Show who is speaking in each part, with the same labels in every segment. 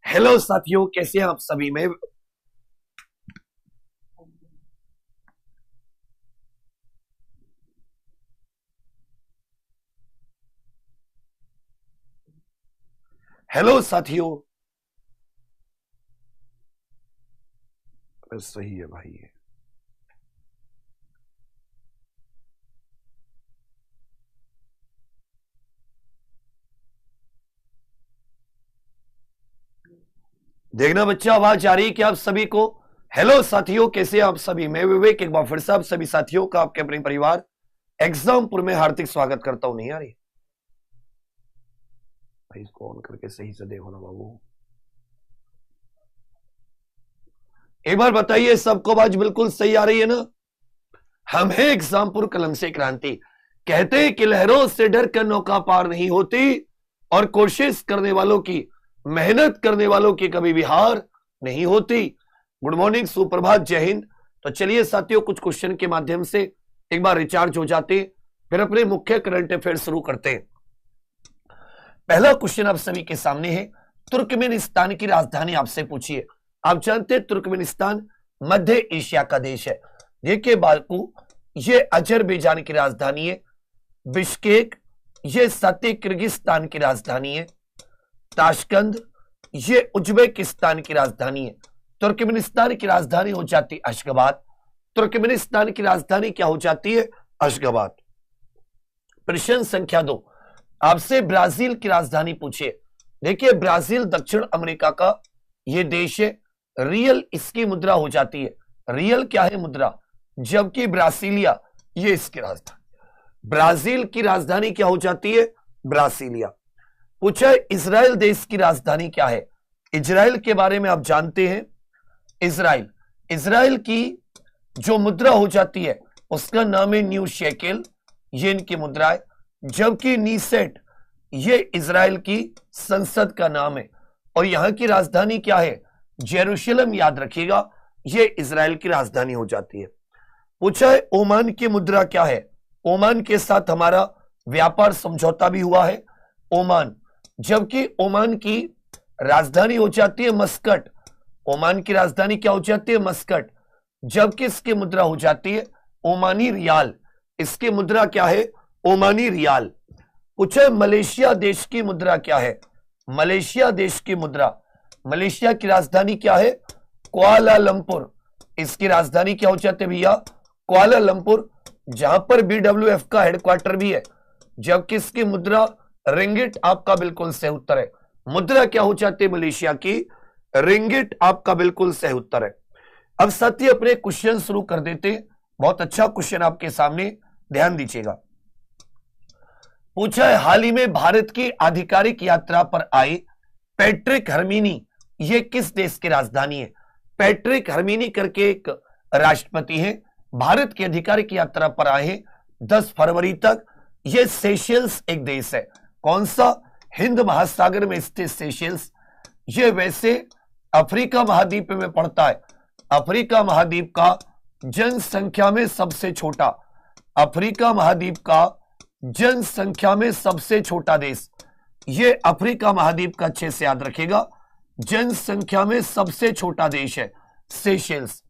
Speaker 1: Hello साथियों, कैसे हैं आप सभी। में हेलो साथियों। सही है भाई। देखना बच्चा, आवाज आ रही है क्या आप सभी को। हेलो साथियों, कैसे हैं आप सभी। मैं विवेक एक बार फिर से आप सभी साथियों का आपके अपने परिवार एग्जामपुर में हार्दिक स्वागत करता हूं। नहीं आ रही भाई, इसको ऑन करके सही से देखो ना बाबू। एक बार बताइए, सबको आवाज बिल्कुल सही आ रही है ना। हम है एग्जामपुर, कलम से क्रांति। कहते हैं कि लहरों से डर कर नौका पार नहीं होती, और कोशिश करने वालों की, मेहनत करने वालों की कभी भी हार नहीं होती। गुड मॉर्निंग, सुप्रभात, जय हिंद। तो चलिए साथियों, कुछ क्वेश्चन के माध्यम से एक बार रिचार्ज हो जाते, फिर अपने मुख्य करंट अफेयर शुरू करते हैं। पहला क्वेश्चन आप सभी के सामने है। तुर्कमेनिस्तान की राजधानी आपसे पूछिए। आप जानते हैं तुर्कमेनिस्तान मध्य एशिया का देश है। देखिए बालकू, ये अजरबैजान की राजधानी है। बिश्केक, ये सत्य किर्गिस्तान की राजधानी है। ताशकंद, ये उज्बेकिस्तान की राजधानी है। तुर्कमेनिस्तान की राजधानी हो जाती अशगाबाद। तुर्कमेनिस्तान की राजधानी क्या हो जाती है? अशगाबाद। प्रश्न संख्या 2, आपसे ब्राजील की राजधानी पूछिए। देखिए ब्राजील दक्षिण अमेरिका का यह देश है। रियल इसकी मुद्रा हो जाती है। रियल क्या है? मुद्रा। जबकि ब्रासीलिया ये इसकी राजधानी। ब्राजील की राजधानी क्या हो जाती है? ब्रासीलिया। पूछा इजराइल देश की राजधानी क्या है। इजराइल के बारे में आप जानते हैं। इजराइल, इजराइल की जो मुद्रा हो जाती है उसका नाम है न्यू शेकेल, ये इनकी मुद्रा है। जबकि नीसेट ये इजराइल की संसद का नाम है। और यहां की राजधानी क्या है? जेरूशलम। याद रखिएगा, ये इजराइल की राजधानी हो जाती है। पूछा है ओमान की मुद्रा क्या है। ओमान के साथ हमारा व्यापार समझौता भी हुआ है, ओमान। जबकि ओमान की राजधानी हो जाती है मस्कट। ओमान की राजधानी क्या हो जाती है? मस्कट। जबकि इसकी मुद्रा हो जाती है ओमानी रियाल। इसकी मुद्रा क्या है? ओमानी रियाल। पूछे मलेशिया देश की मुद्रा क्या है। मलेशिया देश की मुद्रा, मलेशिया की राजधानी क्या है? कुआलालंपुर। इसकी राजधानी क्या हो जाती है भैया? कुआलालंपुर, जहां पर BWF का हेडक्वार्टर भी है। जबकि इसकी मुद्रा रिंगिट। आपका बिल्कुल सही उत्तर है। मुद्रा क्या हो जाती है मलेशिया की? रिंगिट। आपका बिल्कुल सही उत्तर है। अब साथी अपने क्वेश्चन शुरू कर देते। बहुत अच्छा क्वेश्चन आपके सामने, ध्यान दीजिएगा। पूछा है हाल ही में भारत की आधिकारिक यात्रा पर आए पैट्रिक हर्मिनी, ये किस देश की राजधानी है? पैट्रिक हर्मिनी करके एक राष्ट्रपति हैं, भारत की आधिकारिक यात्रा पर आए हैं 10 फरवरी तक। ये सेशेल्स एक देश है। कौन सा? हिंद महासागर में स्थित सेशेल्स। ये वैसे अफ्रीका महाद्वीप में पड़ता है। अफ्रीका महाद्वीप का जनसंख्या में सबसे छोटा, अफ्रीका महाद्वीप का जनसंख्या में सबसे छोटा देश, ये अफ्रीका महाद्वीप का अच्छे से याद रखेगा। जनसंख्या में सबसे छोटा देश है सेशेल्स।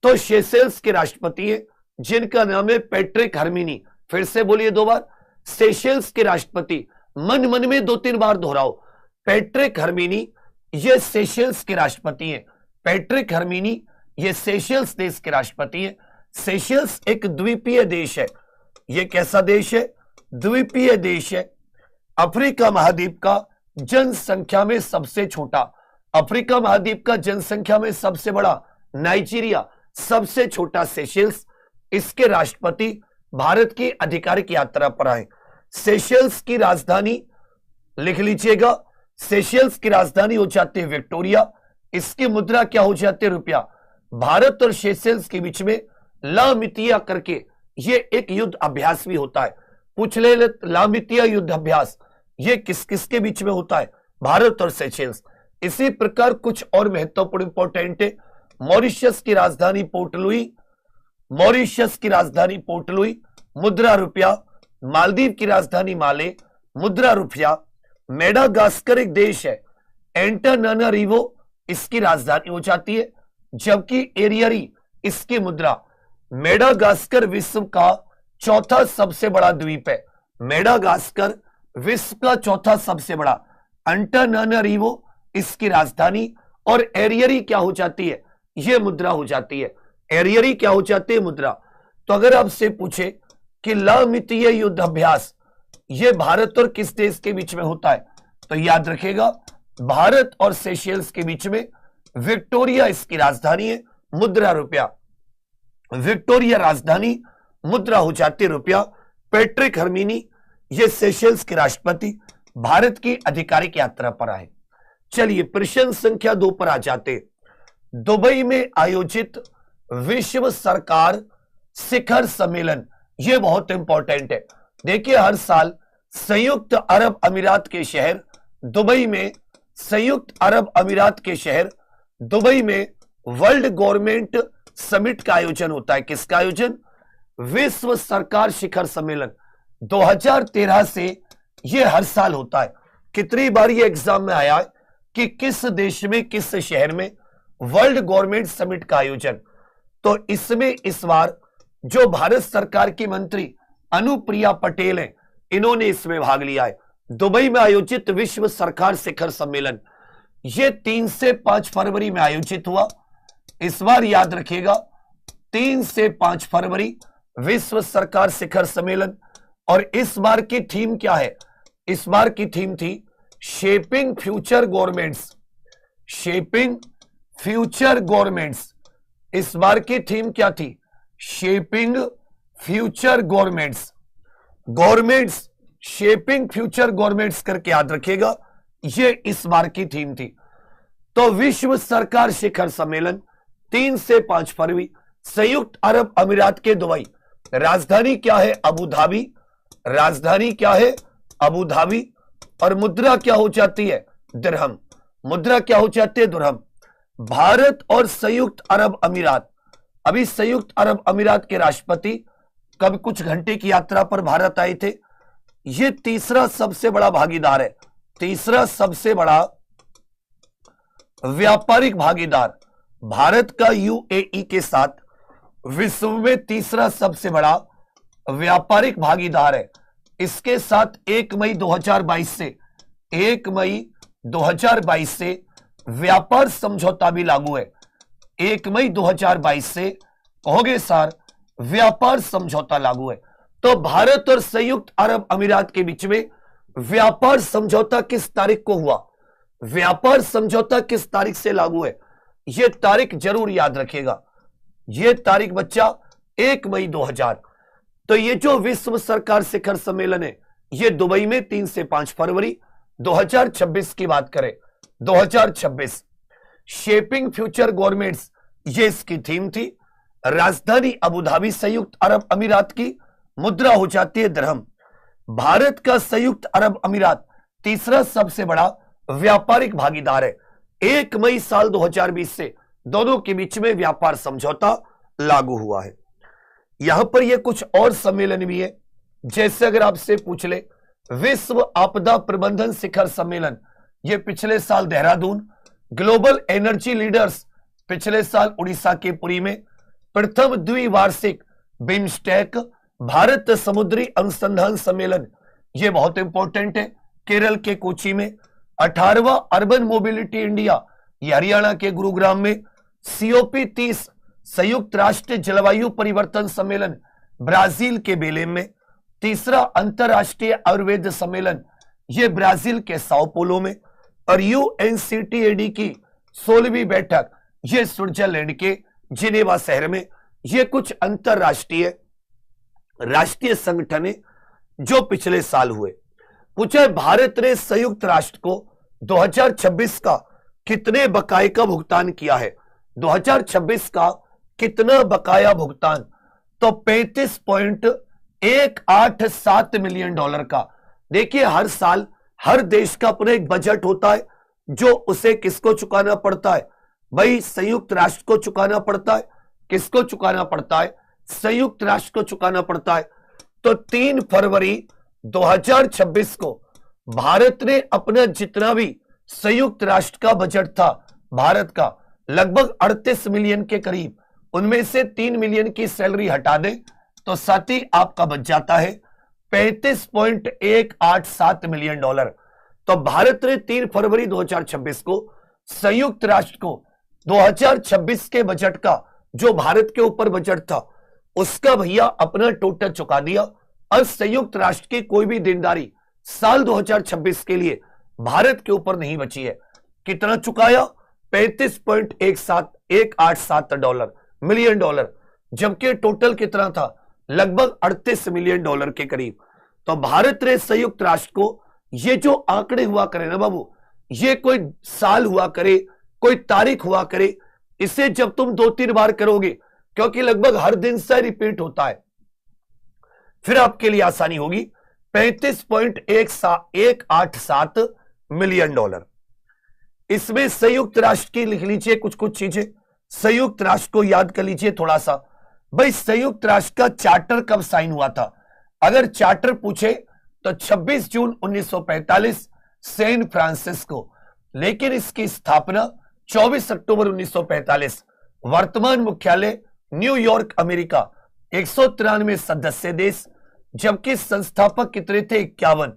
Speaker 1: तो सेशेल्स के राष्ट्रपति है जिनका नाम है पैट्रिक हर्मिनी। फिर से बोलिए 2 बार। सेशेल्स के राष्ट्रपति, मन मन में 2-3 बार दोहराओ। पैट्रिक हर्मिनी ये सेशेल्स के राष्ट्रपति हैं। पैट्रिक हर्मिनी ये सेशेल्स देश के राष्ट्रपति हैं। सेशेल्स एक द्वीपीय देश है। ये कैसा देश है? द्वीपीय देश है। अफ्रीका महाद्वीप का जनसंख्या में सबसे छोटा, अफ्रीका महाद्वीप का जनसंख्या में सबसे बड़ा नाइजीरिया, सबसे छोटा सेशेल्स। इसके राष्ट्रपति भारत की आधिकारिक यात्रा पर आए। सेशेल्स की राजधानी लिख लीजिएगा। सेशेल्स की राजधानी हो जाती है विक्टोरिया। इसकी मुद्रा क्या हो जाती है? रुपया। भारत और सेशेल्स के बीच में लामितिया करके ये एक युद्ध अभ्यास भी होता है। पूछ ले लामितिया युद्ध अभ्यास ये किस किस के बीच में होता है? भारत और सेशेल्स। इसी प्रकार कुछ और महत्वपूर्ण इंपॉर्टेंट है। मॉरिशस की राजधानी पोर्ट लुई, मॉरिशस की राजधानी पोर्ट लुई, मुद्रा रुपया। मालदीव की राजधानी माले, मुद्रा रुपया। मेडागास्कर एक देश है, एंटानानारिवो इसकी राजधानी हो जाती है, जबकि एरियरी इसकी मुद्रा। मेडागास्कर विश्व का चौथा सबसे बड़ा द्वीप है। मेडागास्कर विश्व का चौथा सबसे बड़ा। एंटानानारिवो इसकी राजधानी, और एरियरी क्या हो जाती है, यह मुद्रा हो जाती है। एरियरी क्या हो जाती है, मुद्रा। तो अगर आपसे पूछे कि लमितीय युद्ध अभ्यास यह भारत और किस देश के बीच में होता है, तो याद रखेगा भारत और सेशेल्स के बीच में। विक्टोरिया इसकी राजधानी है, मुद्रा रुपया। विक्टोरिया राजधानी, मुद्रा हो जाती है रुपया। पैट्रिक हर्मिनी ये सेशेल्स के राष्ट्रपति भारत की आधिकारिक यात्रा पर आए। चलिए प्रश्न संख्या 2 पर आ जाते। दुबई में आयोजित विश्व सरकार शिखर सम्मेलन, यह बहुत इंपॉर्टेंट है। देखिए हर साल संयुक्त अरब अमीरात के शहर दुबई में, संयुक्त अरब अमीरात के शहर दुबई में वर्ल्ड गवर्नमेंट समिट का आयोजन होता है। किसका आयोजन? विश्व सरकार शिखर सम्मेलन। 2013 से यह हर साल होता है। कितनी बार यह एग्जाम में आया है कि किस देश में, किस शहर में वर्ल्ड गवर्नमेंट समिट का आयोजन। तो इसमें इस बार जो भारत सरकार की मंत्री अनुप्रिया पटेल हैं, इन्होंने इसमें भाग लिया है। दुबई में आयोजित विश्व सरकार शिखर सम्मेलन यह 3 से 5 फरवरी में आयोजित हुआ। इस बार याद रखिएगा 3 से 5 फरवरी विश्व सरकार शिखर सम्मेलन। और इस बार की थीम क्या है? इस बार की थीम थी shaping future governments. Shaping future governments. इस बार की थीम क्या थी? Shaping future governments. Governments shaping future governments करके याद रखिएगा, यह इस बार की थीम थी। तो विश्व सरकार शिखर सम्मेलन 3 से 5 फरवरी, संयुक्त अरब अमीरात के दुबई। राजधानी क्या है? Abu Dhabi. राजधानी क्या है? Abu Dhabi. और मुद्रा क्या हो जाती है? दिरहम। मुद्रा क्या हो जाती है? दिरहम। भारत और संयुक्त अरब अमीरात, अभी संयुक्त अरब अमीरात के राष्ट्रपति कब कुछ घंटे की यात्रा पर भारत आए थे। यह तीसरा सबसे बड़ा भागीदार है, तीसरा सबसे बड़ा व्यापारिक भागीदार। भारत का यूएई के साथ विश्व में तीसरा सबसे बड़ा व्यापारिक भागीदार है। इसके साथ 1 मई 2022 से 1 मई 2022 से व्यापार समझौता भी लागू है। 1 मई 2022 से कहोगे सर व्यापार समझौता लागू है। तो भारत और संयुक्त अरब अमीरात के बीच में व्यापार समझौता किस तारीख को हुआ? व्यापार समझौता किस तारीख से लागू है? यह तारीख जरूर याद रखिएगा। यह तारीख बच्चा 1 मई 2000। तो ये जो विश्व सरकार शिखर सम्मेलन है, यह दुबई में 3 से 5 फरवरी 2026 की बात करें, 2026। शेपिंग फ्यूचर गवर्नमेंट्स, ये इसकी थीम थी। राजधानी अबू धाबी, संयुक्त अरब अमीरात की। मुद्रा हो जाती है दिरहम। भारत का संयुक्त अरब अमीरात तीसरा सबसे बड़ा व्यापारिक भागीदार है। 1 मई साल 2020 से दोनों के बीच में व्यापार समझौता लागू हुआ है। यहां पर यह कुछ और सम्मेलन भी है, जैसे अगर आपसे पूछ ले विश्व आपदा प्रबंधन शिखर सम्मेलन, यह पिछले साल देहरादून। ग्लोबल एनर्जी लीडर्स पिछले साल उड़ीसा के पुरी में। प्रथम द्विवार्षिक बिम्स्टेक भारत समुद्री अनुसंधान सम्मेलन, यह बहुत इंपॉर्टेंट है, केरल के कोची में। 18वां अर्बन मोबिलिटी इंडिया, यह हरियाणा के गुरुग्राम में। COP 30 संयुक्त राष्ट्र जलवायु परिवर्तन सम्मेलन ब्राजील के बेलेम में। तीसरा अंतरराष्ट्रीय आयुर्वेद सम्मेलन, यह ब्राजील के साओ पोलो में। और UNCTAD की 16वीं बैठक, यह स्विट्जरलैंड के जिनेवा शहर में। यह कुछ अंतरराष्ट्रीय राष्ट्रीय संगठन है जो पिछले साल हुए। पूछा भारत ने संयुक्त राष्ट्र को 2026 का कितने बकाये का भुगतान किया है? 2026 का कितना बकाया भुगतान? तो $35.187 मिलियन का। देखिए हर साल हर देश का अपना एक बजट होता है जो उसे किसको चुकाना पड़ता है? भाई संयुक्त राष्ट्र को चुकाना पड़ता है। किसको चुकाना पड़ता है? संयुक्त राष्ट्र को चुकाना पड़ता है। तो 3 फरवरी 2026 को भारत ने अपना जितना भी संयुक्त राष्ट्र का बजट था भारत का लगभग 38 मिलियन के करीब, उनमें से 3 मिलियन की सैलरी हटा दें तो साथ ही आपका बच जाता है 35.187 मिलियन डॉलर। तो भारत ने 3 फरवरी 2026 को संयुक्त राष्ट्र को 2026 के बजट का जो भारत के ऊपर बजट था उसका भैया अपना टोटल चुका दिया। अब संयुक्त राष्ट्र की कोई भी देनदारी साल 2026 के लिए भारत के ऊपर नहीं बची है। कितना चुकाया? 35.187 मिलियन डॉलर, जबकि टोटल कितना था? लगभग 38 मिलियन डॉलर के करीब। तो भारत ने संयुक्त राष्ट्र को ये जो आंकड़े हुआ करे ना बाबू, ये कोई साल हुआ करे, कोई तारीख हुआ करे, इसे जब तुम 2-3 बार करोगे, क्योंकि लगभग हर दिन से रिपीट होता है, फिर आपके लिए आसानी होगी। 35.187 मिलियन डॉलर। इसमें संयुक्त राष्ट्र की लिख लीजिए कुछ कुछ चीजें, संयुक्त राष्ट्र को याद कर लीजिए थोड़ा सा। भाई संयुक्त राष्ट्र का चार्टर कब साइन हुआ था? अगर चार्टर पूछे तो 26 जून 1945 सैन फ्रांसिस्को, लेकिन इसकी स्थापना 24 अक्टूबर 1945। वर्तमान मुख्यालय न्यूयॉर्क, अमेरिका। 193 सदस्य देश, जबकि संस्थापक कितने थे? 51।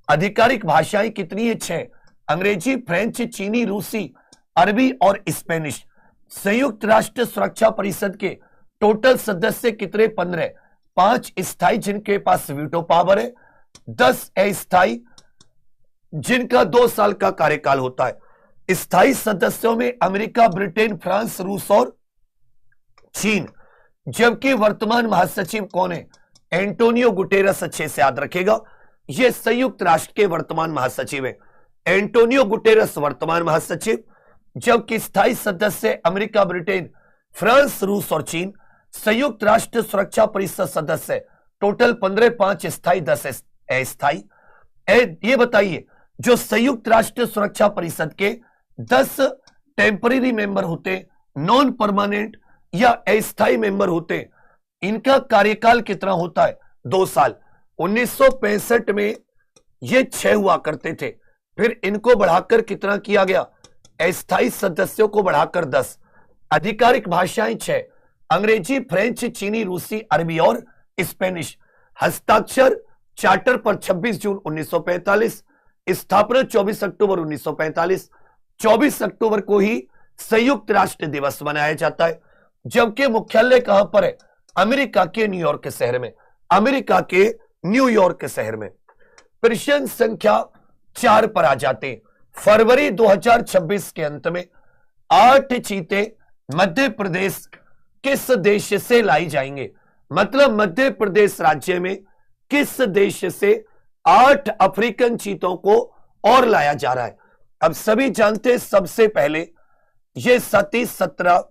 Speaker 1: आधिकारिक भाषाएं कितनी है? 6। अंग्रेजी, फ्रेंच, चीनी, रूसी, अरबी और स्पेनिश। संयुक्त राष्ट्र सुरक्षा परिषद के टोटल सदस्य कितने? 15। 5 स्थायी जिनके पास वीटो पावर है, 10 अस्थायी जिनका 2 साल का कार्यकाल होता है। स्थायी सदस्यों में अमेरिका, ब्रिटेन, फ्रांस, रूस और चीन। जबकि वर्तमान महासचिव कौन है? Antonio Guterres. अच्छे से याद रखेगा, यह संयुक्त राष्ट्र के वर्तमान महासचिव है। एंटोनियो गुटेरस वर्तमान महासचिव, जबकि स्थायी सदस्य अमेरिका, ब्रिटेन, फ्रांस, रूस और चीन। संयुक्त राष्ट्र सुरक्षा परिषद सदस्य टोटल 15, 5 स्थायी, 10 अस्थायी। ये बताइए, जो संयुक्त राष्ट्र सुरक्षा परिषद के 10 टेम्पररी मेंबर होते, नॉन परमानेंट या अस्थायी मेंबर होते, इनका कार्यकाल कितना होता है? 2 साल। 1965 में ये 6 हुआ करते थे, फिर इनको बढ़ाकर कितना किया गया? अस्थायी सदस्यों को बढ़ाकर 10। आधिकारिक भाषाएं 6, अंग्रेजी, फ्रेंच, चीनी, रूसी, अरबी और स्पेनिश। हस्ताक्षर चार्टर पर 26 जून 1945, स्थापना 24 अक्टूबर 1945। 24 अक्टूबर को ही संयुक्त राष्ट्र दिवस मनाया जाता है, जबकि मुख्यालय कहां पर है? अमेरिका के न्यूयॉर्क शहर में। अमेरिका के न्यूयॉर्क शहर में। प्रश्न संख्या 4 पर आ जाते हैं। फरवरी 2026 के अंत में 8 चीते मध्य प्रदेश किस देश से लाई जाएंगे? मतलब मध्य प्रदेश राज्य में किस देश से 8 अफ्रीकन चीतों को और लाया जा रहा है? अब सभी जानते हैं, सबसे पहले यह 17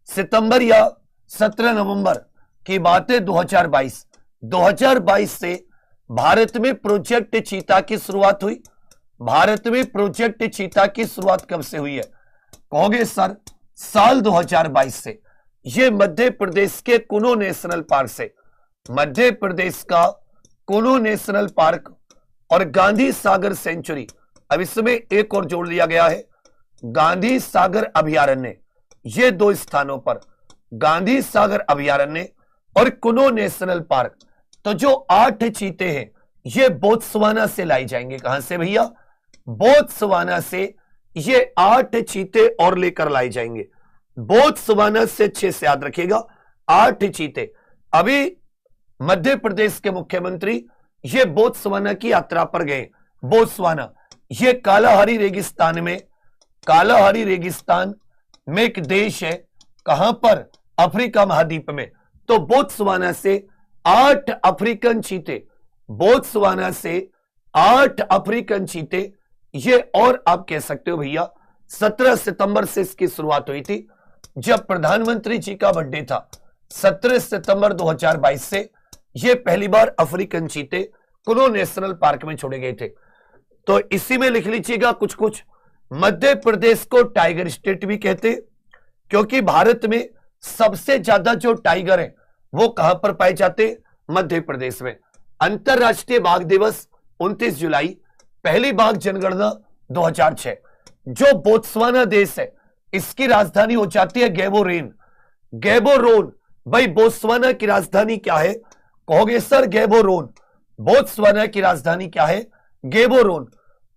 Speaker 1: सितंबर या 17 नवंबर की बात है 2022 से भारत में प्रोजेक्ट चीता की शुरुआत हुई। भारत में प्रोजेक्ट चीता की शुरुआत कब से हुई है? कहोगे सर, साल 2022 से। यह मध्य प्रदेश के कुनो नेशनल पार्क से, मध्य प्रदेश का कुनो नेशनल पार्क और गांधी सागर सेंचुरी। अब इसमें एक और जोड़ दिया गया है, गांधी सागर अभयारण्य। ये 2 स्थानों पर, गांधी सागर अभयारण्य और कुनो नेशनल पार्क। तो जो 8 चीते हैं ये बोत्सवाना से लाई जाएंगे। कहां से भैया? बोत्सवाना से ये 8 चीते और लेकर लाई जाएंगे। बोत्सवाना से, अच्छे से याद रखिएगा, 8 चीते। अभी मध्य प्रदेश के मुख्यमंत्री ये बोत्सवाना की यात्रा पर गए। बोत्सवाना ये कालाहारी रेगिस्तान में, कालाहारी रेगिस्तान में एक देश है। कहां पर? अफ्रीका महाद्वीप में। तो बोत्सवाना से 8 अफ्रीकन चीते, बोत्सवाना से 8 अफ्रीकन चीते, ये और आप कह सकते हो भैया 17 सितंबर से इसकी शुरुआत हुई थी, जब प्रधानमंत्री जी का बर्थडे था। 17 सितंबर 2022 से ये पहली बार अफ्रीकन चीते कुनो नेशनल पार्क में छोड़े गए थे। तो इसी में लिख लीजिएगा कुछ कुछ। मध्य प्रदेश को टाइगर स्टेट भी कहते हैं, क्योंकि भारत में सबसे ज्यादा जो टाइगर है वो कहां पर पाए जाते? मध्य प्रदेश में। अंतरराष्ट्रीय बाघ दिवस 29 जुलाई, पहली बाघ जनगणना 2006। जो बोत्सवाना देश है इसकी राजधानी हो जाती है गैबोरेन, गैबोरोन। भाई बोत्सवाना की राजधानी क्या है? कहोगे सर गैबोरोन। बोत्सवाना की राजधानी क्या है? गैबोरोन।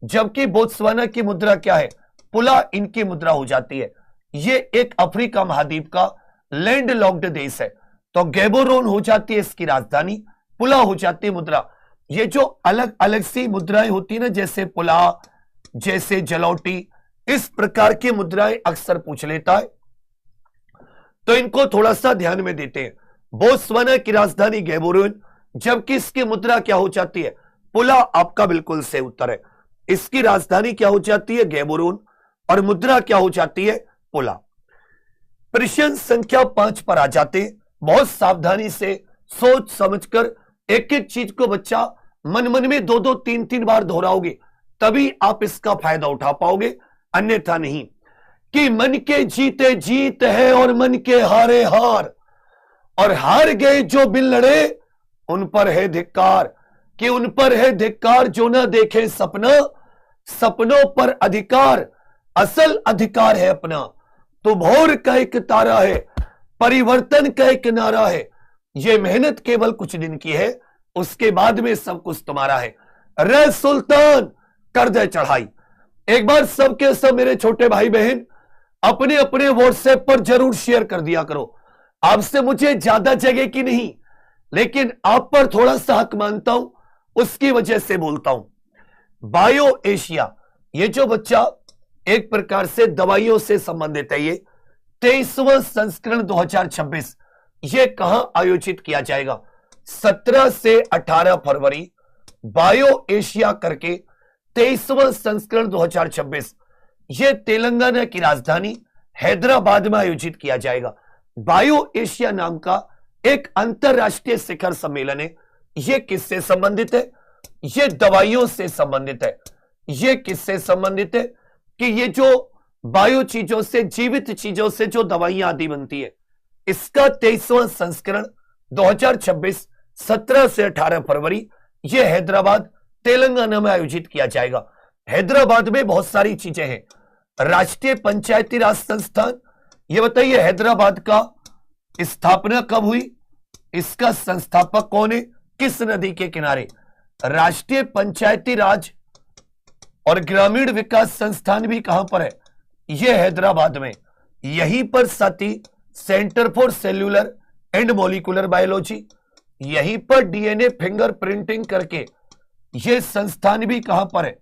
Speaker 1: जबकि बोत्सवाना की मुद्रा क्या है? पुला इनकी मुद्रा हो जाती है। ये एक अफ्रीका महाद्वीप का लैंड लॉक्ड देश है। तो गैबोरोन हो जाती है इसकी राजधानी, पुला हो जाती है मुद्रा। ये जो अलग अलग सी मुद्राएं होती है ना, जैसे पुला, जैसे जलौटी, इस प्रकार की मुद्राएं अक्सर पूछ लेता है, तो इनको थोड़ा सा ध्यान में देते हैं। बोत्सवाना की राजधानी गैबोरोन, जबकि इसकी मुद्रा क्या हो जाती है? पुला। आपका बिल्कुल सही उत्तर है। इसकी राजधानी क्या हो जाती है? गैबोरोन, और मुद्रा क्या हो जाती है? पुला। प्रश्न संख्या 5 पर आ जाते हैं। बहुत सावधानी से सोच समझकर एक एक चीज को बच्चा मन मन में 2-2 3-3 बार दोहराओगे, तभी आप इसका फायदा उठा पाओगे, अन्यथा नहीं। कि मन के जीते जीत है और मन के हारे हार, और हार गए जो बिन लड़े उन पर है धिक्कार। कि उन पर है धिक्कार जो ना देखे सपना, सपनों पर अधिकार असल अधिकार है अपना। तो भोर का एक तारा है, परिवर्तन का एक नारा है, ये मेहनत केवल कुछ दिन की है, उसके बाद में सब कुछ तुम्हारा है। रे सुल्तान कर दे चढ़ाई। एक बार सबके सब मेरे छोटे भाई बहन अपने अपने व्हाट्सएप पर जरूर शेयर कर दिया करो। आपसे मुझे ज्यादा जगह की नहीं, लेकिन आप पर थोड़ा सा हक मानता हूं, उसकी वजह से बोलता हूं। बायो एशिया, ये जो बच्चा एक प्रकार से दवाइयों से संबंधित है, ये 23वां संस्करण 2026, ये कहां आयोजित किया जाएगा? 17 से 18 फरवरी, बायो एशिया करके 23वां संस्करण 2026, ये तेलंगाना की राजधानी हैदराबाद में आयोजित किया जाएगा। बायो एशिया नाम का एक अंतरराष्ट्रीय शिखर सम्मेलन है। ये किससे संबंधित है? ये दवाइयों से संबंधित है। ये किससे संबंधित है? कि ये जो बायो चीजों से, जीवित चीजों से जो दवाइयां आदि बनती है, इसका 23वां संस्करण 2026 17 से 18 फरवरी, ये हैदराबाद तेलंगाना में आयोजित किया जाएगा। हैदराबाद में बहुत सारी चीजें हैं। राष्ट्रीय पंचायती राज संस्थान, ये बताइए हैदराबाद का स्थापना कब हुई? इसका संस्थापक कौन है? किस नदी के किनारे? राष्ट्रीय पंचायती राज और ग्रामीण विकास संस्थान भी कहां पर है? यह हैदराबाद में। यहीं पर साथी centre for cellular and molecular biology, यहीं पर डीएनए फिंगर प्रिंटिंग करके यह संस्थान भी कहां पर है?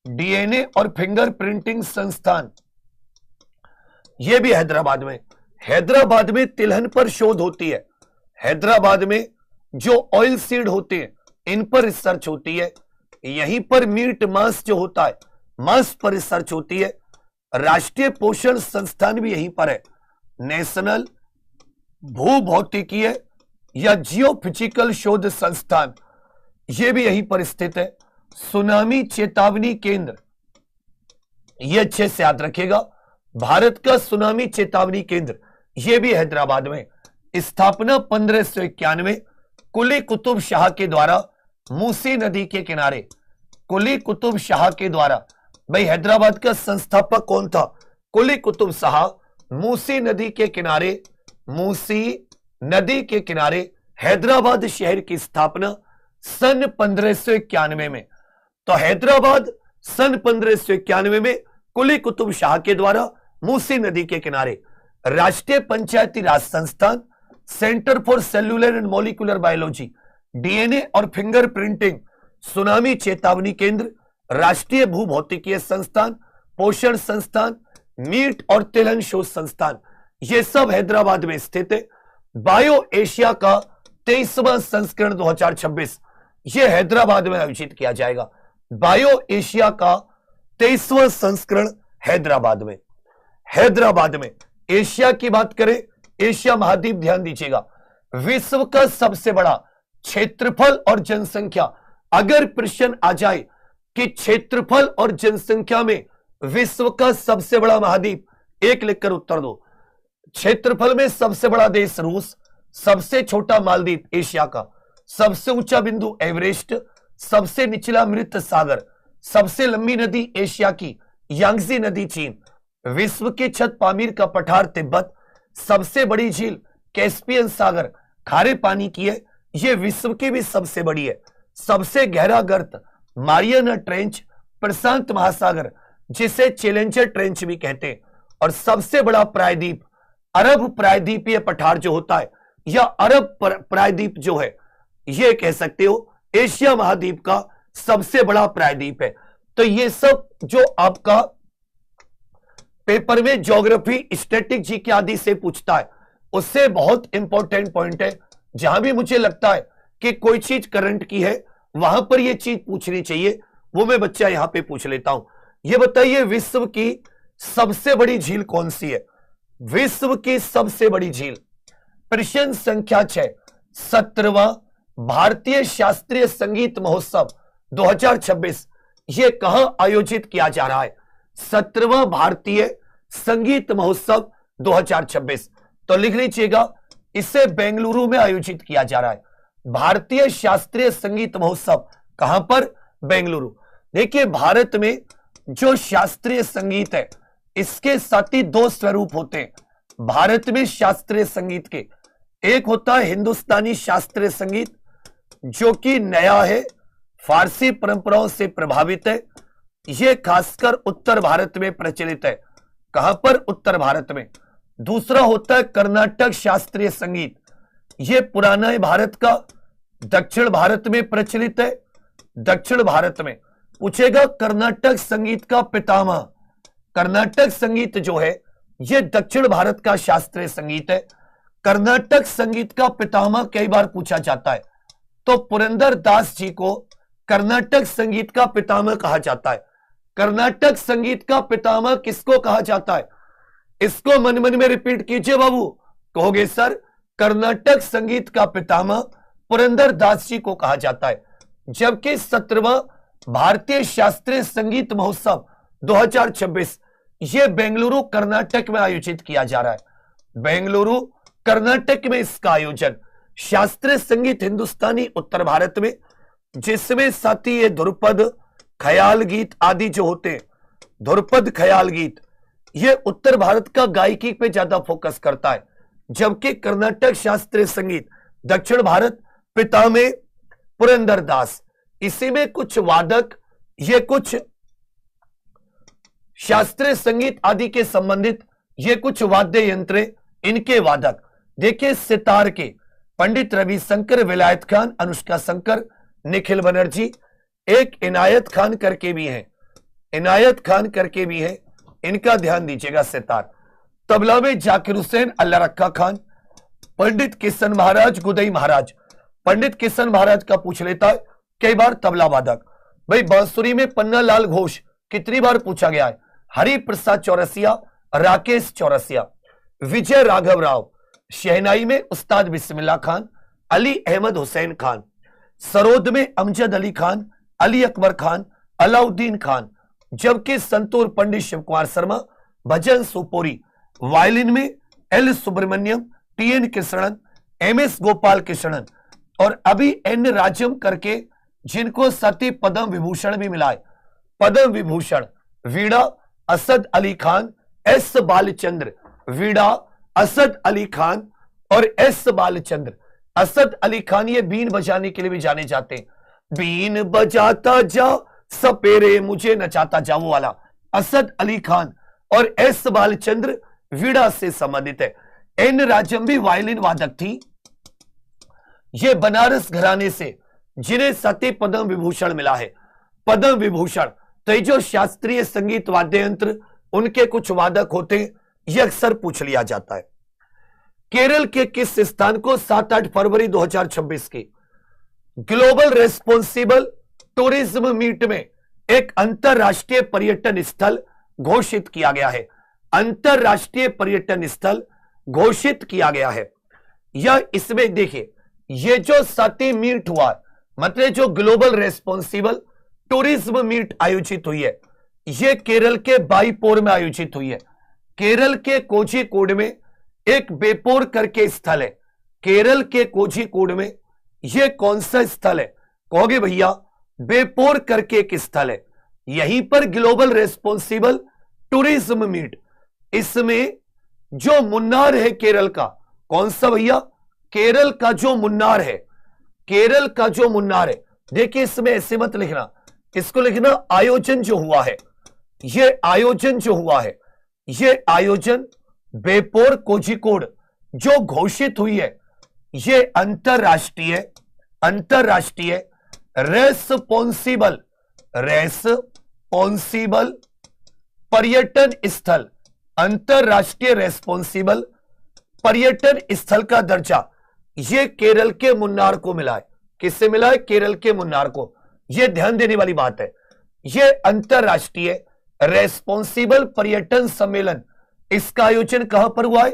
Speaker 1: डीएनए और फिंगर प्रिंटिंग संस्थान, यह भी हैदराबाद में। हैदराबाद में तिलहन पर शोध होती है। हैदराबाद में जो ऑयल सीड होते हैं, इन पर रिसर्च होती है। यहीं पर मीट मांस जो होता है, मांस पर रिसर्च होती है। राष्ट्रीय पोषण संस्थान भी यहीं पर है। नेशनल भूभौतिकीय या जियोफिजिकल शोध संस्थान, यह भी यहीं पर स्थित है। सुनामी चेतावनी केंद्र, यह अच्छे से याद रखिएगा, भारत का सुनामी चेतावनी केंद्र, यह भी हैदराबाद में। स्थापना 1591 कुली कुतुब शाह के द्वारा मूसी नदी के किनारे। कुली कुतुब शाह के द्वारा। भाई हैदराबाद का संस्थापक कौन था? कुली कुतुब शाह। मूसी नदी के किनारे, मूसी नदी के किनारे हैदराबाद शहर की स्थापना सन 1591 में। तो हैदराबाद सन 1591 में कुली कुतुब शाह के द्वारा मूसी नदी के किनारे। राष्ट्रीय पंचायती राज संस्थान, centre for cellular and molecular biology, DNA और फिंगर प्रिंटिंग, सुनामी चेतावनी केंद्र, राष्ट्रीय भूभौतिकीय संस्थान, पोषण संस्थान, मीट और तिलहन शोध संस्थान, ये सब हैदराबाद में स्थित है। बायो एशिया का 23वां संस्करण 2026, यह हैदराबाद में आयोजित किया जाएगा। बायो एशिया का 23वां संस्करण हैदराबाद में। हैदराबाद में एशिया की बात करें, एशिया महाद्वीप, ध्यान दीजिएगा, विश्व का सबसे बड़ा क्षेत्रफल और जनसंख्या, अगर प्रश्न आ जाए कि क्षेत्रफल और जनसंख्या में विश्व का सबसे बड़ा महाद्वीप, एक लिखकर उत्तर दो। क्षेत्रफल में सबसे बड़ा देश रूस, सबसे छोटा मालदीव एशिया का, सबसे ऊंचा बिंदु एवरेस्ट, सबसे निचला मृत सागर, सबसे लंबी नदी एशिया की यांगजी नदी चीन, विश्व के छत पामीर का पठार तिब्बत, सबसे बड़ी झील कैस्पियन सागर खारे पानी की है, यह विश्व की भी सबसे बड़ी है। सबसे गहरा गर्त मारियाना ट्रेंच प्रशांत महासागर जिसे चैलेंजर ट्रेंच भी कहते हैं। और सबसे बड़ा प्रायद्वीप अरब प्रायद्वीपीय पठार जो होता है या अरब प्रायद्वीप जो है, यह कह सकते हो एशिया महाद्वीप का सबसे बड़ा प्रायद्वीप है। तो ये सब जो आपका पेपर में ज्योग्राफी स्टैटिक जीके आदि से पूछता है, उससे बहुत इंपॉर्टेंट पॉइंट है। जहां भी मुझे लगता है कि कोई चीज करंट की है वहां पर यह चीज पूछनी चाहिए, वो मैं बच्चा यहां पे पूछ लेता हूं। यह बताइए विश्व की सबसे बड़ी झील कौन सी है? विश्व की सबसे बड़ी झील, प्रश्न संख्या 6, 17वां भारतीय शास्त्रीय संगीत महोत्सव 2026 ये कहां आयोजित किया जा रहा है? 17वां भारतीय संगीत महोत्सव 2026। तो लिख लीजिएगा, इसे बेंगलुरु में आयोजित किया जा रहा है। भारतीय शास्त्रीय संगीत महोत्सव कहां पर? बेंगलुरु। देखिए भारत में जो शास्त्रीय संगीत है इसके साथ ही दो स्वरूप होते हैं भारत में शास्त्रीय संगीत के। एक होता है हिंदुस्तानी शास्त्रीय संगीत जो कि नया है, फारसी परंपराओं से प्रभावित है, यह खासकर उत्तर भारत में प्रचलित है। कहां पर? उत्तर भारत में। दूसरा होता है कर्नाटक शास्त्रीय संगीत, यह पुराना है भारत का, दक्षिण भारत में प्रचलित है। दक्षिण भारत में पूछेगा कर्नाटक संगीत का पितामह। कर्नाटक संगीत जो है यह दक्षिण भारत का शास्त्रीय संगीत है। कर्नाटक संगीत का पितामह कई बार पूछा जाता है, तो पुरंदर दास जी को कर्नाटक संगीत का पितामह कहा जाता है। कर्नाटक संगीत का पितामह किसको कहा जाता है? इसको मन मन में रिपीट कीजिए बाबू। कहोगे सर कर्नाटक संगीत का पितामह पुरंदर दास जी को कहा जाता है। जबकि 17वां भारतीय शास्त्रीय संगीत महोत्सव 2026 यह बेंगलुरु कर्नाटक में आयोजित किया जा रहा है। बेंगलुरु कर्नाटक में इसका आयोजन। शास्त्रीय संगीत हिंदुस्तानी उत्तर भारत में, जिसमें साथ ही ये ध्रुपद ख्याल गीत आदि जो होते हैं, ध्रुपद ख्याल गीत ये उत्तर भारत का गायकी पे ज्यादा फोकस करता है। जबकि कर्नाटक शास्त्रीय संगीत दक्षिण भारत, पितामह पुरंदर दास। इसी में कुछ वादक, ये कुछ शास्त्रीय संगीत आदि के संबंधित ये कुछ वाद्य यंत्र, इनके वादक देखिए सितार के पंडित रविशंकर, विलायत खान, अनुष्का शंकर, निखिल बनर्जी, एक इनायत खान करके भी है, इनायत खान करके भी है, इनका ध्यान दीजिएगा सितार। तबला में जाकिर हुसैन, अल्लाह रखा खान, पंडित किशन महाराज, गुदई महाराज। पंडित किशन महाराज का पूछ लेता है कई बार तबला वादक। भाई बांसुरी में पन्ना लाल घोष कितनी बार पूछा गया है? हरि प्रसाद चौरसिया, राकेश चौरसिया। विजय राघव राव, शहनाई में उस्ताद बिस्मिल्लाह खान, अली अहमद हुसैन खान। सरोद में अमजद अली खान, अली अकबर खान, अलाउद्दीन खान। जबकि संतूर पंडित शिव कुमार शर्मा, भजन सुपोरी। वायलिन में L Subramaniam, T N. Krishnan, M S. Gopal Krishnan और अभी एन राजम करके, जिनको सती पद्म विभूषण भी मिला है। पद्म विभूषण वीणा असद अली खान, एस बालचंद्र। वीणा असद अली खान और एस बालचंद्र। असद अली खान ये बीन बजाने के लिए भी जाने जाते हैं। बीन बजाता जा सपेरे मुझे नचाता जा, वो वाला असद अली खान। और एस बालचंद्र वीणा से संबंधित है। एन राजम भी वायलिन वादक थी। ये बनारस घराने से जिन्हें सती पद्म विभूषण मिला है। पद्म विभूषण तो जो शास्त्रीय संगीत वाद्य यंत्र उनके कुछ वादक होते हैं, यह अक्सर पूछ लिया जाता है। केरल के किस स्थान को 7-8 फरवरी 2026 की ग्लोबल रेस्पॉन्सिबल टूरिज्म मीट में एक अंतरराष्ट्रीय पर्यटन स्थल घोषित किया गया है? अंतरराष्ट्रीय पर्यटन स्थल घोषित किया गया है। यह इसमें देखिए, ये जो 7 मीट हुआ, मतलब जो ग्लोबल रेस्पॉन्सिबल टूरिज्म मीट आयोजित हुई है, यह केरल के बाईपोर में आयोजित हुई है। केरल के कोझिकोड में एक बेपोर करके स्थल है। केरल के कोझिकोड में यह कौन सा स्थल है? कहोगे भैया बेपोर करके एक स्थल है। यहीं पर ग्लोबल रेस्पॉन्सिबल टूरिज्म मीट, इसमें जो मुन्नार है केरल का, कौन सा भैया, केरल का जो मुन्नार है, केरल का जो मुन्नार है, देखिए इसमें ऐसे मत लिखना, इसको लिखना आयोजन जो हुआ है, ये आयोजन जो हुआ है, ये आयोजन बेपोर कोझिकोड जो घोषित हुई है, ये अंतरराष्ट्रीय रेस्पॉन्सिबल पर्यटन स्थल, अंतरराष्ट्रीय रेस्पॉन्सिबल पर्यटन स्थल का दर्जा ये केरल के मुन्नार को मिला है। किससे मिला है? केरल के मुन्नार को। यह ध्यान देने वाली बात है। यह अंतरराष्ट्रीय रेस्पॉन्सिबल पर्यटन सम्मेलन, इसका आयोजन कहां पर हुआ है?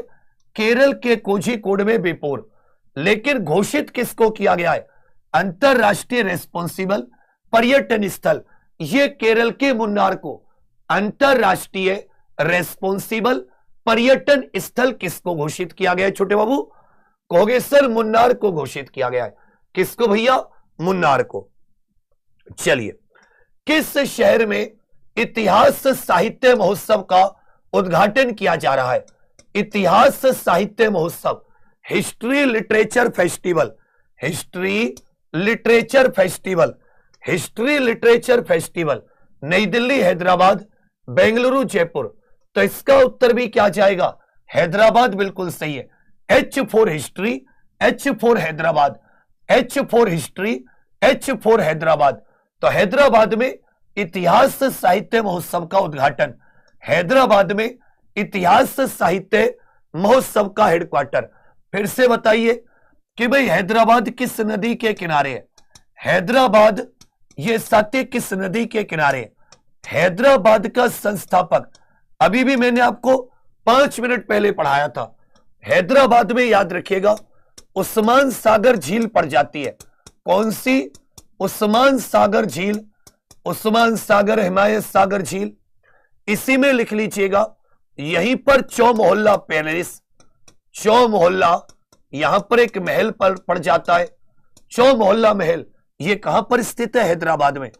Speaker 1: केरल के कोझिकोड में, बेपोर। लेकिन घोषित किसको किया गया है? अंतरराष्ट्रीय रेस्पॉन्सिबल पर्यटन स्थल, यह केरल के मुन्नार को अंतरराष्ट्रीय रेस्पॉन्सिबल पर्यटन स्थल किसको घोषित किया गया है? छोटे बाबू कहोगे सर मुन्नार को घोषित किया गया है। किसको भैया? मुन्नार को। चलिए, किस शहर में इतिहास साहित्य महोत्सव का उद्घाटन किया जा रहा है? इतिहास साहित्य महोत्सव, history literature festival, history literature festival, history literature festival, नई दिल्ली, हैदराबाद, बेंगलुरु, जयपुर। तो इसका उत्तर भी क्या जाएगा? हैदराबाद बिल्कुल सही है। H for history, H for Hyderabad, H for history, H for Hyderabad. तो हैदराबाद में इतिहास साहित्य महोत्सव का उद्घाटन, हैदराबाद में इतिहास साहित्य महोत्सव का हेडक्वार्टर। फिर से बताइए कि भाई हैदराबाद किस नदी के किनारे है? हैदराबाद ये साथी किस नदी के किनारे है? हैदराबाद का संस्थापक, अभी भी मैंने आपको 5 मिनट पहले पढ़ाया था, हैदराबाद में याद रखिएगा उस्मान सागर झील पड़ जाती है। कौन सी? उस्मान सागर झील, उस्मान सागर, हिमायत सागर झील, इसी में लिख लीजिएगा। यहीं पर चौमोहल्ला पैलेस, चौमोहल्ला, यहां पर एक महल पर पड़ जाता है, चौमोहल्ला महल। यह कहां पर स्थित है? हैदराबाद में।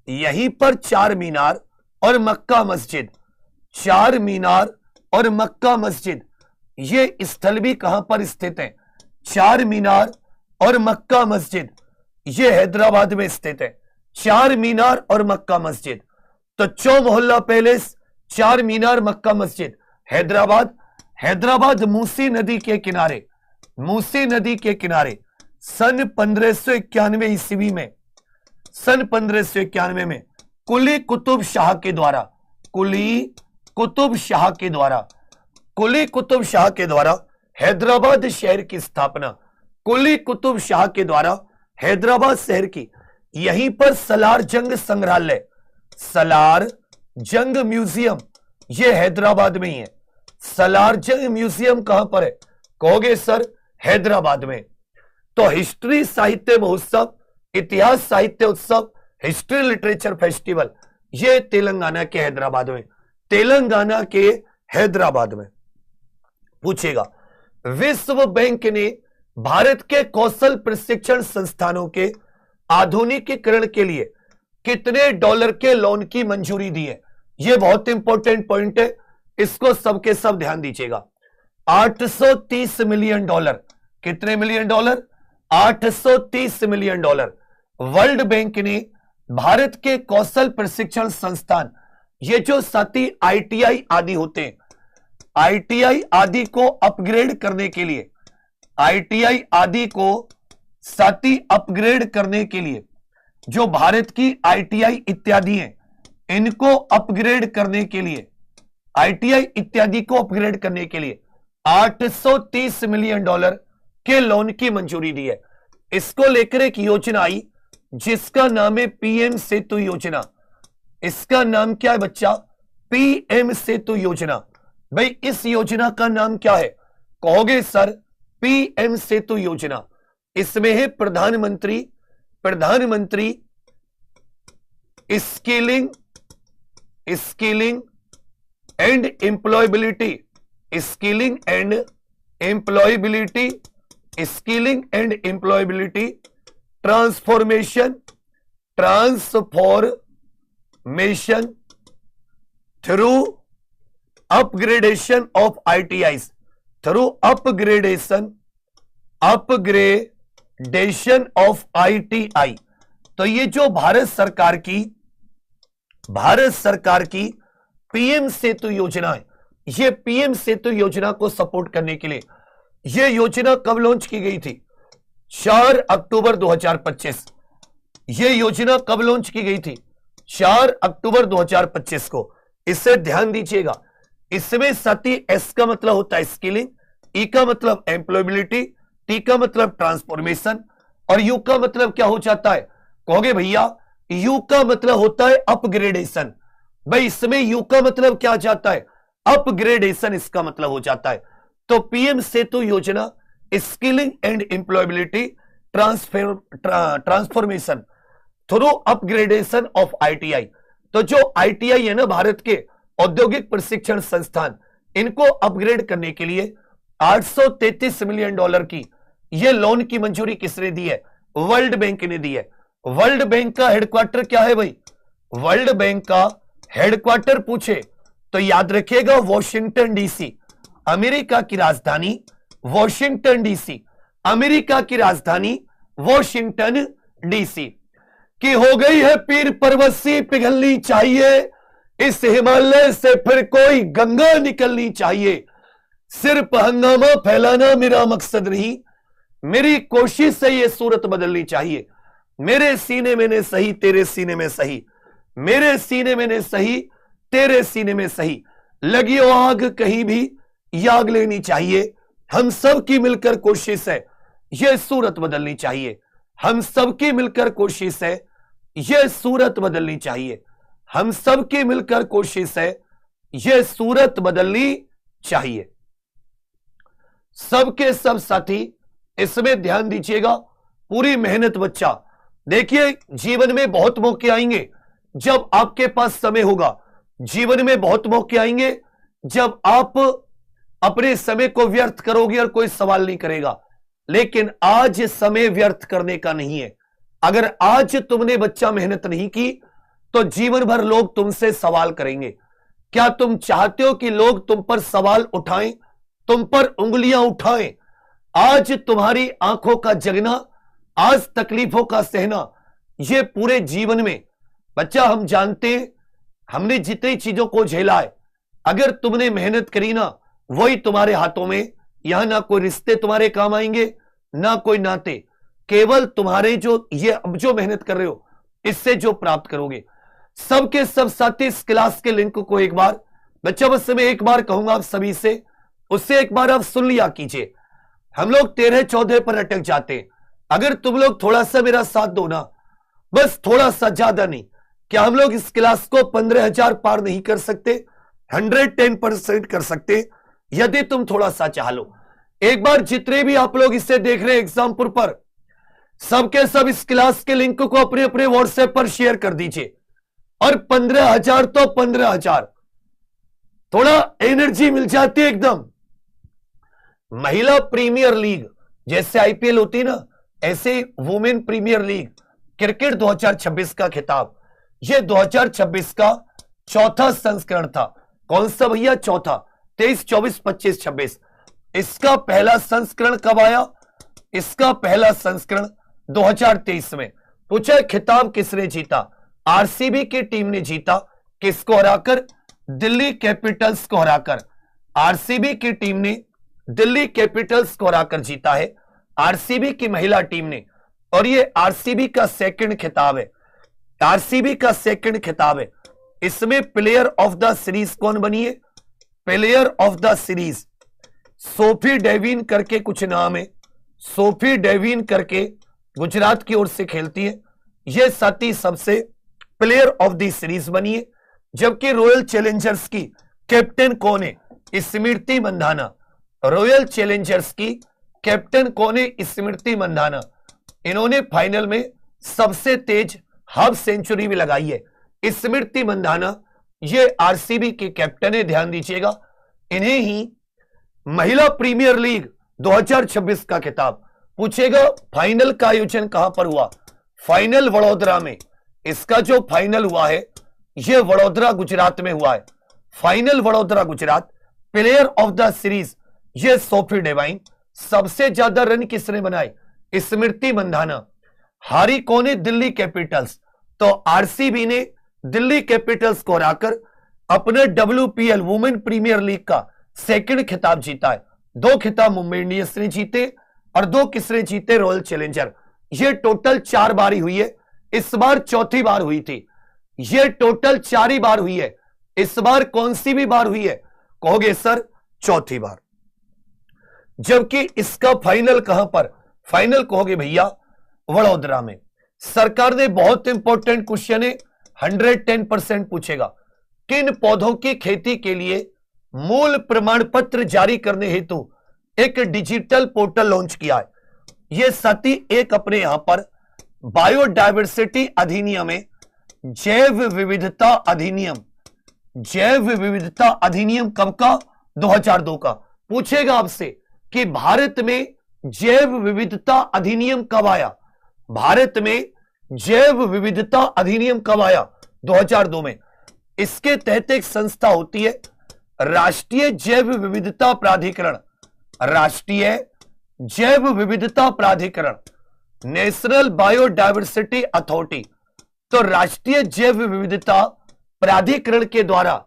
Speaker 1: यहीं पर चार मीनार और मक्का मस्जिद, चार मीनार और मक्का मस्जिद, ये स्थल भी कहां पर स्थित है? चार मीनार और मक्का मस्जिद, ये हैदराबाद में स्थित है। चार मीनार और मक्का मस्जिद, तो चौमोहल्ला पैलेस, चार मीनार, मक्का मस्जिद, हैदराबाद। हैदराबाद मूसी नदी के किनारे, मूसी नदी के किनारे सन 1591 ईस्वी में, सन 1591 में कुली कुतुब शाह के द्वारा, कुली कुतुब शाह के द्वारा, कुली कुतुब शाह के द्वारा हैदराबाद शहर की स्थापना, कुली कुतुब शाह के द्वारा हैदराबाद शहर की। यहीं पर सलार जंग संग्रहालय, सलार जंग म्यूजियम, यह हैदराबाद में ही है। सलार जंग म्यूजियम कहां पर है? कहोगे सर हैदराबाद में। तो हिस्ट्री साहित्य महोत्सव, इतिहास साहित्य उत्सव, हिस्ट्री लिटरेचर फेस्टिवल, यह तेलंगाना के हैदराबाद में, तेलंगाना के हैदराबाद में। पूछेगा, विश्व बैंक ने भारत के कौशल प्रशिक्षण संस्थानों के आधुनिकीकरण के लिए कितने डॉलर के लोन की मंजूरी दी है? यह बहुत इंपॉर्टेंट पॉइंट है, इसको सबके सब ध्यान दीजिएगा। 830 मिलियन डॉलर। कितने million dollar? 830 million dollar. World bank ने भारत के कौशल प्रशिक्षण संस्थान, ये जो साथी आईटीआई आदि होते हैं, आईटीआई आदि को अपग्रेड करने के लिए, आईटीआई आदि को साथी अपग्रेड करने के लिए, जो भारत की आईटीआई इत्यादि हैं, इनको अपग्रेड करने के लिए, आईटीआई इत्यादि को अपग्रेड करने के लिए 830 मिलियन डॉलर के लोन की मंजूरी दी है। इसको लेकर एक योजना आई जिसका नाम है पीएम सेतु योजना। इसका नाम क्या है बच्चा? पीएम सेतु योजना। भाई इस योजना का नाम क्या है? कहोगे सर पीएम सेतु योजना। इसमें है प्रधानमंत्री skilling and employability, skilling and employability, skilling and employability transformation transformation through upgradation of ITIs, through upgradation of ITI. तो ये जो भारत सरकार की पीएम सेतु योजना है, ये पीएम सेतु योजना को सपोर्ट करने के लिए ये योजना कब लॉन्च की गई थी? 4 अक्टूबर 2025। ये योजना कब लॉन्च की गई थी? 4 अक्टूबर 2025 को। इससे ध्यान दीजिएगा, इसमें साथी एस का मतलब होता है स्किलिंग, ई का मतलब एम्प्लॉयबिलिटी, टी का मतलब ट्रांसफॉर्मेशन और यू का मतलब क्या हो जाता है? कहोगे भैया यू का मतलब होता है अपग्रेडेशन। भाई इसमें यू का मतलब क्या जाता है? अपग्रेडेशन इसका मतलब हो जाता है। तो पीएम सेतु योजना skilling and employability transformation through upgradation of ITI. तो जो आईटीआई है ना, भारत के औद्योगिक प्रशिक्षण संस्थान, इनको अपग्रेड करने के लिए $833 मिलियन की ये लोन की मंजूरी किसने दी है? वर्ल्ड बैंक ने दी है। वर्ल्ड बैंक का हेडक्वार्टर क्या है भाई? वर्ल्ड बैंक का हेडक्वार्टर पूछे तो याद रखिएगा वॉशिंगटन डीसी, अमेरिका की राजधानी वॉशिंगटन डीसी, अमेरिका की राजधानी वॉशिंगटन डीसी। कि हो गई है पीर पर्वत पिघलनी चाहिए, इस हिमालय से फिर कोई गंगा निकलनी चाहिए, सिर्फ हंगामा फैलाना मेरा मकसद नहीं, मेरी कोशिश से ये सूरत बदलनी चाहिए। मेरे सीने में ने सही तेरे सीने में सही, मेरे सीने में ने सही तेरे सीने में सही, लगी हो आग कहीं भी आग लेनी चाहिए। हम सब की मिलकर कोशिश है ये सूरत बदलनी चाहिए, हम सब की मिलकर कोशिश है ये सूरत बदलनी चाहिए, हम सब की मिलकर कोशिश है ये सूरत बदलनी चाहिए। सबके सब साथी इसमें ध्यान दीजिएगा, पूरी मेहनत बच्चा। देखिए जीवन में बहुत मौके आएंगे जब आपके पास समय होगा, जीवन में बहुत मौके आएंगे जब आप अपने समय को व्यर्थ करोगे और कोई सवाल नहीं करेगा, लेकिन आज समय व्यर्थ करने का नहीं है। अगर आज तुमने बच्चा मेहनत नहीं की तो जीवन भर लोग तुमसे सवाल करेंगे। क्या तुम चाहते हो कि लोग तुम पर सवाल उठाएं, तुम पर उंगलियां उठाएं? आज तुम्हारी आंखों का जगना, आज तकलीफों का सहना, ये पूरे जीवन में बच्चा हम जानते हैं, हमने जितनी चीजों को झेला है, अगर तुमने मेहनत करी ना, वही तुम्हारे हाथों में। यहां ना कोई रिश्ते तुम्हारे काम आएंगे, ना कोई नाते, केवल तुम्हारे जो ये अब जो मेहनत कर रहे हो इससे जो प्राप्त करोगे। सबके सब साथी इस क्लास के लिंक को एक बार बच्चा, बस मैं एक बार कहूंगा आप सभी से, उससे एक बार आप सुन लिया कीजिए। हम लोग 13-14 पर अटक जाते हैं। अगर तुम लोग थोड़ा सा मेरा साथ दो ना, बस थोड़ा सा, ज्यादा नहीं, क्या हम लोग इस क्लास को 15,000 पार नहीं कर सकते? 110% कर सकते यदि तुम थोड़ा सा चाह लो। एक बार जितने भी आप लोग इसे देख रहे हैं एग्जामपुर पर, सबके सब इस क्लास के लिंक को अपने अपने व्हाट्सएप पर शेयर कर दीजिए। और 15,000 तो 15,000, थोड़ा एनर्जी मिल जाती है एकदम। महिला प्रीमियर लीग जैसे आईपीएल होती है ना, ऐसे वुमेन प्रीमियर लीग क्रिकेट 2026 का खिताब, यह 2026 का चौथा संस्करण था। कौन सा भैया? चौथा। 23, 24, 25, 26। इसका पहला संस्करण कब आया? इसका पहला संस्करण 2023 में। पूछा खिताब किसने जीता? आरसीबी की टीम ने जीता। किसको हराकर? दिल्ली कैपिटल्स को हराकर। आरसीबी की टीम ने दिल्ली कैपिटल्स को हराकर जीता है, आरसीबी की महिला टीम ने। और ये आरसीबी का सेकंड खिताब है, आरसीबी का सेकंड खिताब है। इसमें प्लेयर ऑफ द सीरीज कौन बनी है? Player of the series Sophie Devine करके कुछ नाम है, सोफी डेविन करके गुजरात की ओर से खेलती है। यह साथी सबसे प्लेयर ऑफ द सीरीज बनी है। जबकि रॉयल चैलेंजर्स की कैप्टन कौन है? स्मृति मंधाना। रॉयल चैलेंजर्स की कैप्टन कौन है? स्मृति मंधाना। इन्होंने फाइनल में सबसे तेज हाफ सेंचुरी भी लगाई है। स्मृति मंधाना ये आरसीबी की कैप्टन है, ध्यान दीजिएगा। इन्हें ही महिला प्रीमियर लीग 2026 का खिताब। पूछेगा फाइनल का आयोजन कहां पर हुआ? फाइनल वडोदरा में। इसका जो फाइनल हुआ है यह वडोदरा गुजरात में हुआ है। Final Vadodara Gujarat. Player of the series ये सोफी डिवाइन। सबसे ज्यादा रन किसने बनाए? स्मृति मंधाना। हारी कौन है? दिल्ली कैपिटल्स। तो आरसीबी ने दिल्ली कैपिटल्स को हराकर अपने WPL वुमेन प्रीमियर लीग का सेकंड खिताब जीता है। 2 खिताब मुंबई इंडियंस ने जीते और 2 किसने जीते? Royal challenger. ये टोटल 4 बार ही हुई है, इस बार चौथी बार हुई थी। ये टोटल 4 ही बार हुई है, इस बार कौन सी भी बार हुई है? कहोगे सर चौथी बार। जबकि इसका फाइनल कहां पर? फाइनल कहोगे भैया वडोदरा में। सरकार ने बहुत इंपॉर्टेंट क्वेश्चन है, 110% पूछेगा। किन पौधों की खेती के लिए मूल प्रमाण पत्र जारी करने हेतु एक डिजिटल पोर्टल लॉन्च किया है? यह साथी एक अपने यहां पर बायोडायवर्सिटी अधिनियम है, जैव विविधता अधिनियम। जैव विविधता अधिनियम कब का? 2002 का। पूछेगा आपसे कि भारत में जैव विविधता अधिनियम कब आया? भारत में जैव विविधता अधिनियम कब आया? 2002 में। इसके तहत एक संस्था होती है राष्ट्रीय जैव विविधता प्राधिकरण। राष्ट्रीय जैव विविधता प्राधिकरण, नेशनल बायोडायवर्सिटी अथॉरिटी। तो राष्ट्रीय जैव विविधता प्राधिकरण के द्वारा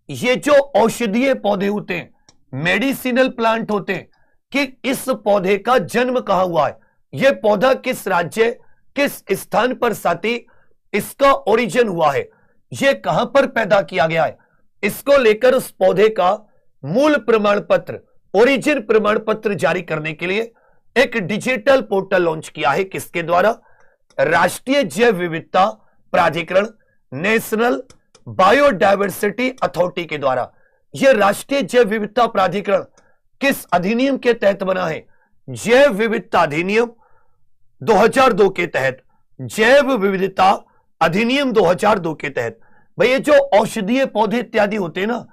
Speaker 1: ये जो औषधीय पौधे होते हैं, मेडिसिनल प्लांट होते हैं, कि इस पौधे का जन्म कहां हुआ है, यह पौधा किस राज्य किस स्थान पर साथी इसका ओरिजिन हुआ है, यह कहां पर पैदा किया गया है, इसको लेकर उस पौधे का मूल प्रमाण पत्र, ओरिजिन प्रमाण पत्र जारी करने के लिए एक डिजिटल पोर्टल लॉन्च किया है। किसके द्वारा? राष्ट्रीय जैव विविधता प्राधिकरण, नेशनल बायोडायवर्सिटी अथॉरिटी के द्वारा। यह राष्ट्रीय जैव विविधता प्राधिकरण किस अधिनियम के तहत बना है? जैव विविधता अधिनियम 2002 के तहत। जैव विविधता अधिनियम 2002 के तहत। भाई ये जो औषधीय पौधे इत्यादि होते हैं ना,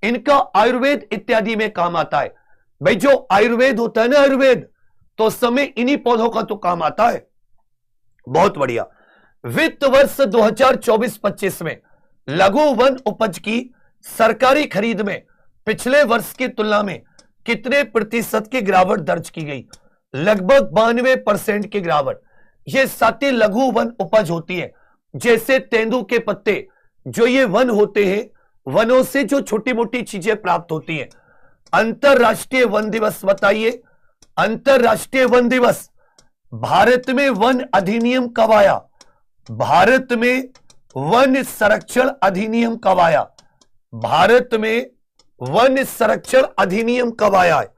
Speaker 1: इनका आयुर्वेद इत्यादि में काम आता है। भाई जो आयुर्वेद होता है ना, आयुर्वेद, तो उस समय इन्हीं पौधों का तो काम आता है। बहुत बढ़िया। वित्त वर्ष 2024-25 में लघु वन उपज की सरकारी खरीद में पिछले वर्ष की तुलना में कितने प्रतिशत की गिरावट दर्ज की गई? लगभग 92% की गिरावट। यह साथी लघु वन उपज होती है, जैसे तेंदू के पत्ते, जो ये वन होते हैं, वनों से जो छोटी मोटी चीजें प्राप्त होती हैं। अंतरराष्ट्रीय वन दिवस बताइए, अंतरराष्ट्रीय वन दिवस। भारत में वन अधिनियम कब आया? भारत में वन संरक्षण अधिनियम कब आया? भारत में वन संरक्षण अधिनियम कब आया है,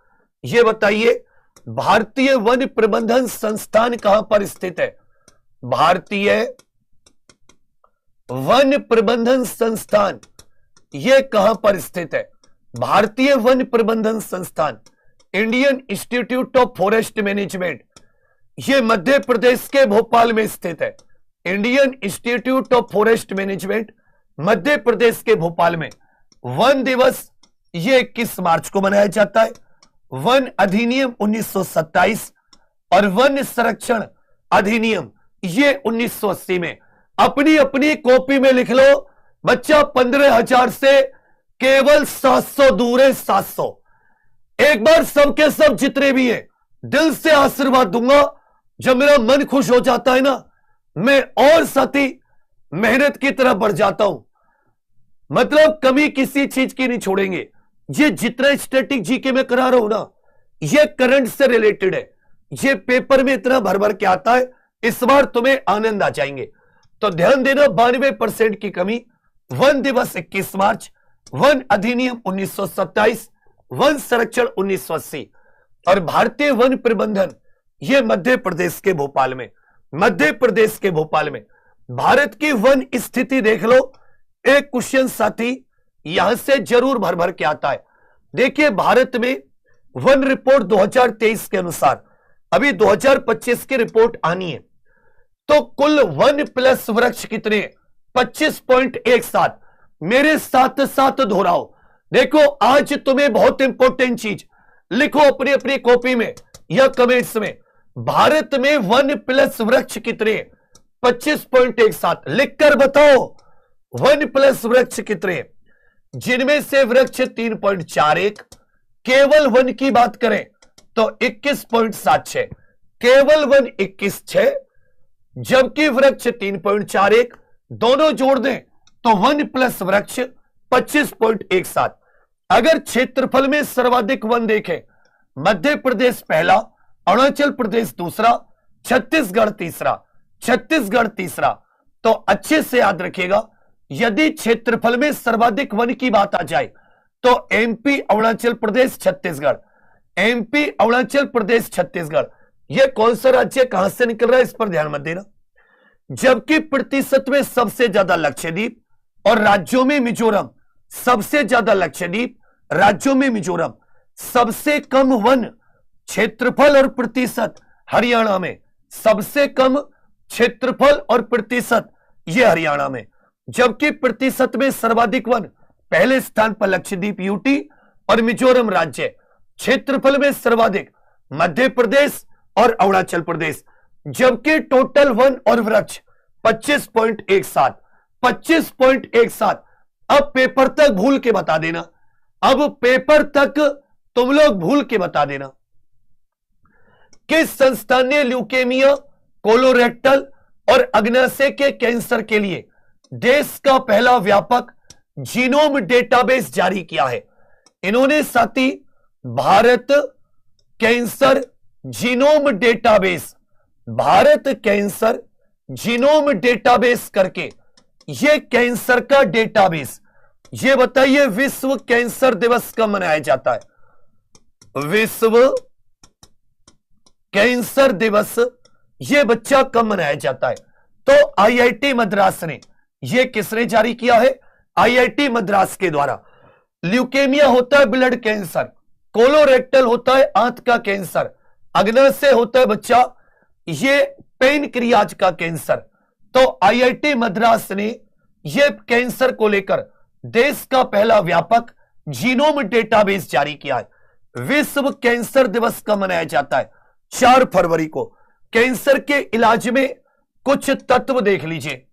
Speaker 1: यह बताइए। भारतीय वन प्रबंधन संस्थान कहां पर स्थित है? भारतीय वन प्रबंधन संस्थान यह कहां पर स्थित है? भारतीय वन प्रबंधन संस्थान, Indian Institute of Forest Management, यह मध्य प्रदेश के भोपाल में स्थित है। Indian Institute of Forest Management Madhya Pradesh के भोपाल में। वन दिवस ये 21 मार्च को मनाया जाता है। वन अधिनियम 1927 और वन संरक्षण अधिनियम ये 1980 में। अपनी अपनी कॉपी में लिख लो बच्चा, 15,000 से केवल 700 दूर है। 700। एक बार सबके सब जितने भी हैं दिल से आशीर्वाद दूंगा। जब मेरा मन खुश हो जाता है ना, मैं और साथी मेहनत की तरफ बढ़ जाता हूं। मतलब कमी किसी चीज की नहीं छोड़ेंगे। ये जितना स्टैटिक जीके में करा रहा हूं ना, ये करंट से रिलेटेड है। ये पेपर में इतना भर भर के आता है, इस बार तुम्हें आनंद आ जाएंगे। तो ध्यान देना, 92% की कमी। वन दिवस 21 मार्च, वन अधिनियम 1927, वन संरक्षण 1980 और भारतीय वन प्रबंधन ये मध्य प्रदेश के भोपाल में। मध्य प्रदेश के भोपाल में भारत की वन स्थिति देख लो। एक क्वेश्चन साथी यहां से जरूर भर भर के आता है। देखिए, भारत में वन रिपोर्ट 2023 के अनुसार अभी 2025 की रिपोर्ट आनी है, तो कुल वन प्लस वृक्ष कितने? 25.17। मेरे साथ साथ दोहराओ। देखो, आज तुम्हें बहुत इंपॉर्टेंट चीज लिखो अपनी अपनी कॉपी में या कमेंट्स में। भारत में वन प्लस वृक्ष कितने? 25.17 लिखकर बताओ। वन प्लस वृक्ष कितने, जिनमें से वृक्ष 3.41, केवल वन की बात करें तो 21.76, केवल वन 21.6, जबकि वृक्ष 3.41, दोनों जोड़ दें तो वन प्लस वृक्ष 25.17। अगर क्षेत्रफल में सर्वाधिक वन देखें, मध्य प्रदेश पहला, अरुणाचल प्रदेश दूसरा, छत्तीसगढ़ तीसरा, छत्तीसगढ़ तीसरा, तो अच्छे से याद रखिएगा, यदि क्षेत्रफल में सर्वाधिक वन की बात आ जाए तो एमपी, अरुणाचल प्रदेश, छत्तीसगढ़, एमपी, अरुणाचल प्रदेश, छत्तीसगढ़, यह कौन सा राज्य कहां से निकल रहा है इस पर ध्यान मत देना। जबकि प्रतिशत में सबसे ज्यादा लक्षद्वीप और राज्यों में मिजोरम, सबसे ज्यादा लक्षद्वीप, राज्यों में मिजोरम, सबसे कम वन क्षेत्रफल और प्रतिशत हरियाणा में, सबसे कम क्षेत्रफल और प्रतिशत यह हरियाणा में, जबकि प्रतिशत में सर्वाधिक वन पहले स्थान पर लक्षद्वीप, यूटी और मिजोरम राज्य, क्षेत्रफल में सर्वाधिक मध्य प्रदेश और अरुणाचल प्रदेश, जबकि टोटल वन और वृक्ष 25.17, 25.17। अब पेपर तक भूल के बता देना, अब पेपर तक तुम लोग भूल के बता देना, किस संस्थान ने ल्यूकेमिया, कोलोरेक्टल और अग्नाशय के कैंसर के लिए देश का पहला व्यापक जीनोम डेटाबेस जारी किया है। इन्होंने साथी Bharat cancer genome database, Bharat cancer genome database करके यह कैंसर का डेटाबेस, यह बताइए विश्व कैंसर दिवस कब मनाया जाता है? विश्व कैंसर दिवस यह बच्चा कब मनाया जाता है? तो आईआईटी मद्रास ने, यह किसने जारी किया है? आईआईटी मद्रास के द्वारा। ल्यूकेमिया होता है ब्लड कैंसर, कोलोरेक्टल होता है आंत का कैंसर, अग्नाशय होता है बच्चा ये पेनक्रियाज का कैंसर। तो आईआईटी मद्रास ने यह कैंसर को लेकर देश का पहला व्यापक जीनोम डेटाबेस जारी किया है। विश्व कैंसर दिवस कब मनाया जाता है? 4 फरवरी को। कैंसर के इलाज में कुछ तत्व देख लीजिए।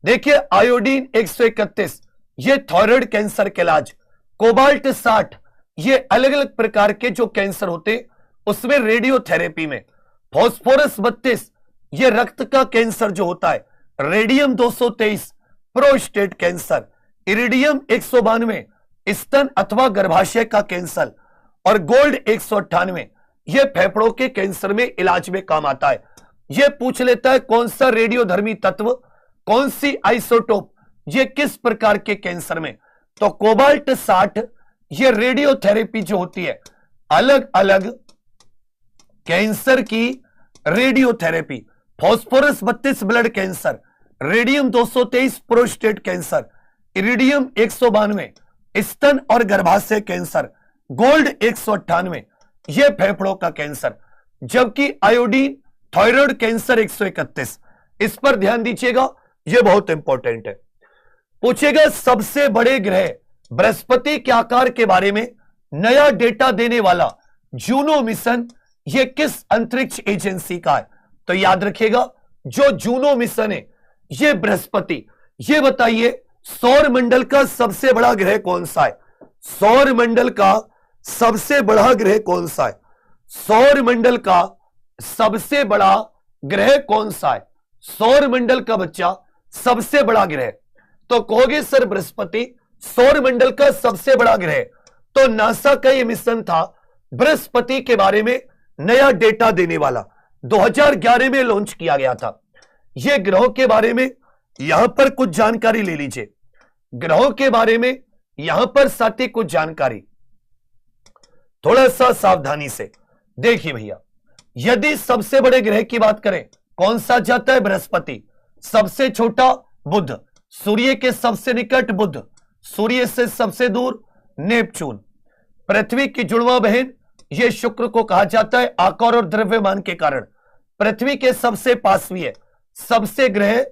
Speaker 1: देखिए आयोडीन 131 ये थायराइड कैंसर के इलाज, कोबाल्ट 60 ये अलग अलग प्रकार के जो कैंसर होते उसमें रेडियोथेरेपी में, फास्फोरस 32 ये रक्त का कैंसर जो होता है, रेडियम 223 प्रोस्टेट कैंसर, इरिडियम 192 स्तन अथवा गर्भाशय का कैंसर और गोल्ड 198 ये फेफड़ों के कैंसर में इलाज में काम आता है। यह पूछ लेता है कौन सा रेडियोधर्मी तत्व, कौन सी आइसोटोप ये किस प्रकार के कैंसर में। तो कोबाल्ट 60 ये रेडियोथेरेपी जो होती है, अलग अलग कैंसर की radiotherapy, phosphorus 32 blood cancer, radium 223 prostate cancer, iridium 192 स्तन और गर्भाशय कैंसर, गोल्ड 198 यह फेफड़ों का कैंसर, जबकि आयोडीन थायराइड कैंसर 131। इस पर ध्यान दीजिएगा, यह बहुत इंपॉर्टेंट है। पूछेगा सबसे बड़े ग्रह बृहस्पति के आकार के बारे में नया डेटा देने वाला जूनो मिशन यह किस अंतरिक्ष एजेंसी का है? तो याद रखिएगा जो जूनो मिशन है यह बृहस्पति। यह बताइए सौर मंडल का सबसे बड़ा ग्रह कौन सा है? सौर मंडल का सबसे बड़ा ग्रह कौन सा है? सौर मंडल का सबसे बड़ा ग्रह कौन सा है? सौर मंडल का बच्चा सबसे बड़ा ग्रह, तो कहोगे सर बृहस्पति सौर मंडल का सबसे बड़ा ग्रह। तो नासा का यह मिशन था बृहस्पति के बारे में नया डेटा देने वाला, 2011 में लॉन्च किया गया था। यह ग्रहों के बारे में यहां पर कुछ जानकारी ले लीजिए, ग्रहों के बारे में यहां पर साथी कुछ जानकारी, थोड़ा सा सावधानी से देखिए भैया। यदि सबसे बड़े ग्रह की बात करें कौन सा जाता है? बृहस्पति। सबसे छोटा बुध, सूर्य के सबसे निकट बुध, सूर्य से सबसे दूर नेपच्यून, पृथ्वी की जुड़वा बहन यह शुक्र को कहा जाता है आकार और द्रव्यमान के कारण। पृथ्वी के सबसे पास भी है, सबसे ग्रह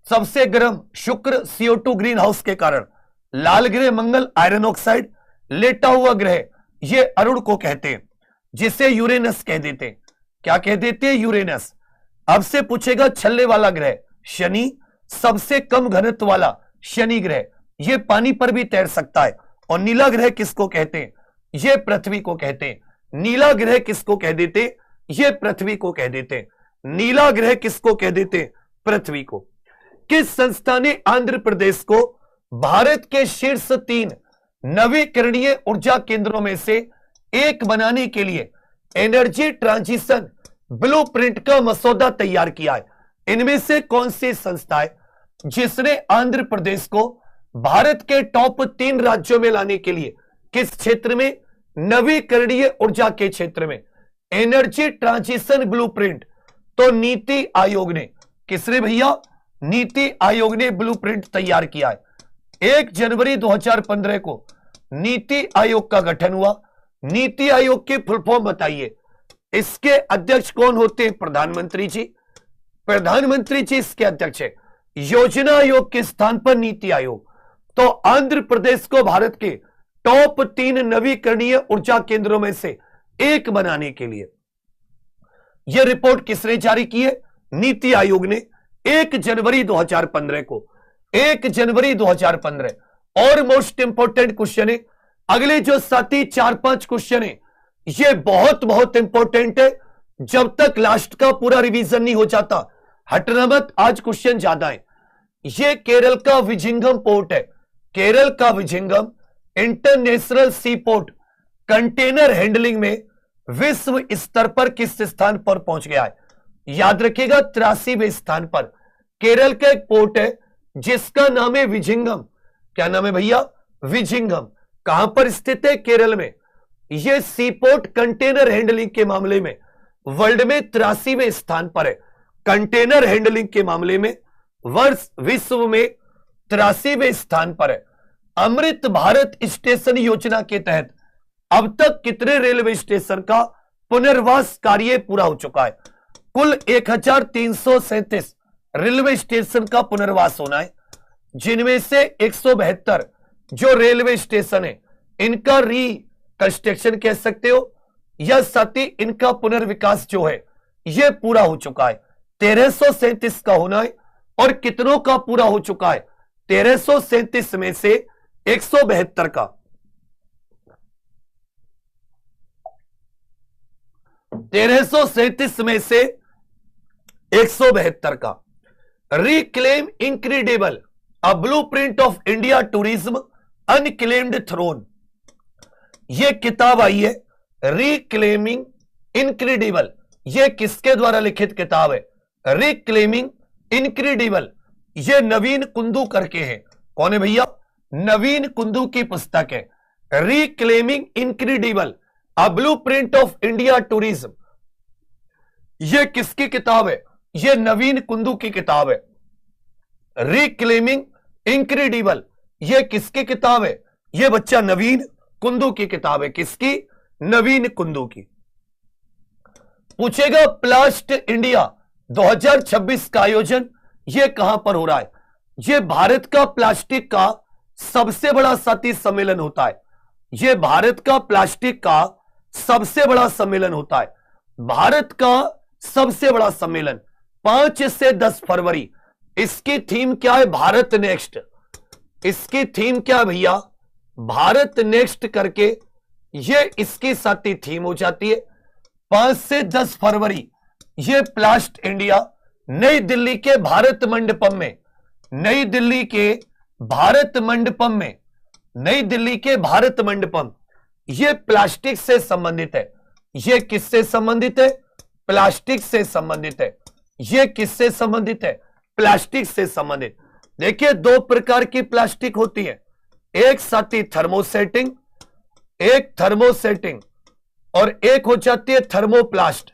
Speaker 1: सबसे गर्म शुक्र CO2 ग्रीन हाउस के कारण। लाल ग्रह मंगल आयरन ऑक्साइड, लेटा हुआ ग्रह यह अरुण को कहते हैं जिसे यूरेनस कह देते हैं। क्या कह देते हैं? यूरेनस। अब से पूछेगा छल्ले वाला ग्रह शनि, सबसे कम घनत्व वाला शनि ग्रह, ये पानी पर भी तैर सकता है। और नीला ग्रह किसको कहते हैं? ये पृथ्वी को कहते हैं। नीला ग्रह किसको कह देते? ये पृथ्वी को कह देते हैं। नीला ग्रह किसको कह देते? पृथ्वी को। किस संस्था ने आंध्र प्रदेश को भारत के शीर्ष 3 नवीकरणीय ऊर्जा केंद्रों में से एक बनाने के लिए एनर्जी ट्रांजिशन ब्लूप्रिंट का मसौदा तैयार किया है? इनमें से कौन सी संस्था है जिसने आंध्र प्रदेश को भारत के टॉप 3 राज्यों में लाने के लिए किस क्षेत्र में? नवीकरणीय ऊर्जा के क्षेत्र में एनर्जी ट्रांजिशन ब्लूप्रिंट। तो नीति आयोग ने, किसने भैया? नीति आयोग ने ब्लूप्रिंट तैयार किया है। 1 जनवरी 2015 को नीति आयोग का गठन हुआ। नीति आयोग की फुल फॉर्म बताइए। इसके अध्यक्ष कौन होते हैं? प्रधानमंत्री जी। प्रधानमंत्री जी इसके अध्यक्ष है। योजना आयोग के स्थान पर नीति आयोग। तो आंध्र प्रदेश को भारत के टॉप 3 नवीकरणीय ऊर्जा केंद्रों में से एक बनाने के लिए यह रिपोर्ट किसने जारी की है? नीति आयोग ने 1 जनवरी 2015 को। 1 जनवरी 2015। और मोस्ट इंपोर्टेंट क्वेश्चन है, अगले जो साथी 4-5 क्वेश्चन है ये बहुत बहुत इंपॉर्टेंट है। जब तक लास्ट का पूरा रिवीजन नहीं हो जाता हटना मत, आज क्वेश्चन ज्यादा है। ये केरल का विजिंगम पोर्ट है। केरल का विजिंगम इंटरनेशनल सी पोर्ट कंटेनर हैंडलिंग में विश्व स्तर पर किस स्थान पर पहुंच गया है? याद रखिएगा 83वें स्थान पर। केरल का एक पोर्ट है जिसका नाम है विजिंगम। क्या नाम है भैया? विजिंगम। कहां पर स्थित है? केरल में। यह सी पोर्ट कंटेनर हैंडलिंग के मामले में वर्ल्ड में 83वें स्थान पर है। कंटेनर हैंडलिंग के मामले में वर्ष विश्व में 83वें स्थान पर है। अमृत भारत स्टेशन योजना के तहत अब तक कितने रेलवे स्टेशन का पुनर्वास कार्य पूरा हो चुका है? कुल 1337 रेलवे स्टेशन का पुनर्वास होना है, जिनमें से 172 जो रेलवे स्टेशन है इनका रिकंस्ट्रक्शन कह सकते हो या साथ ही इनका पुनर्विकास जो है यह पूरा हो चुका है। 1337 का होना है। और कितनों का पूरा हो चुका है? 1337 में से 172 का। 1337 में से 172 का। Reclaim incredible a blueprint of India tourism unclaimed throne, यह किताब आई है। रिक्लेमिंग इनक्रेडिबल, यह किसके द्वारा लिखित किताब है? रिक्लेमिंग इनक्रेडिबल, यह नवीन कुंदू करके है। कौन है भैया? नवीन कुंदू की पुस्तक है। Reclaiming incredible a blueprint of India tourism, यह किसकी किताब है? यह नवीन कुंदू की किताब है। रिक्लेमिंग इनक्रेडिबल, यह किसकी किताब है? यह बच्चा नवीन कुंदू की किताब है। किसकी? नवीन कुंदू की। पूछेगा प्लास्ट इंडिया 2026 का आयोजन यह कहां पर हो रहा है? यह भारत का प्लास्टिक का सबसे बड़ा साथी सम्मेलन होता है। यह भारत का प्लास्टिक का सबसे बड़ा सम्मेलन होता है। भारत का सबसे बड़ा सम्मेलन 5 से 10 फरवरी। इसकी थीम क्या है? भारत नेक्स्ट। इसकी थीम क्या है भैया? भारत नेक्स्ट करके यह इसकी साथी थीम हो जाती है। 5 से 10 फरवरी यह प्लास्ट इंडिया नई दिल्ली के भारत मंडपम में, नई दिल्ली के भारत मंडपम में, नई दिल्ली के भारत मंडपम, यह प्लास्टिक से संबंधित है। यह किससे संबंधित है? प्लास्टिक से संबंधित है। यह किससे संबंधित है? प्लास्टिक से संबंधित। देखिए 2 प्रकार की प्लास्टिक होती है। एक साथी थर्मोसेटिंग, एक थर्मोसेटिंग, और एक हो जाती है थर्मोप्लास्ट।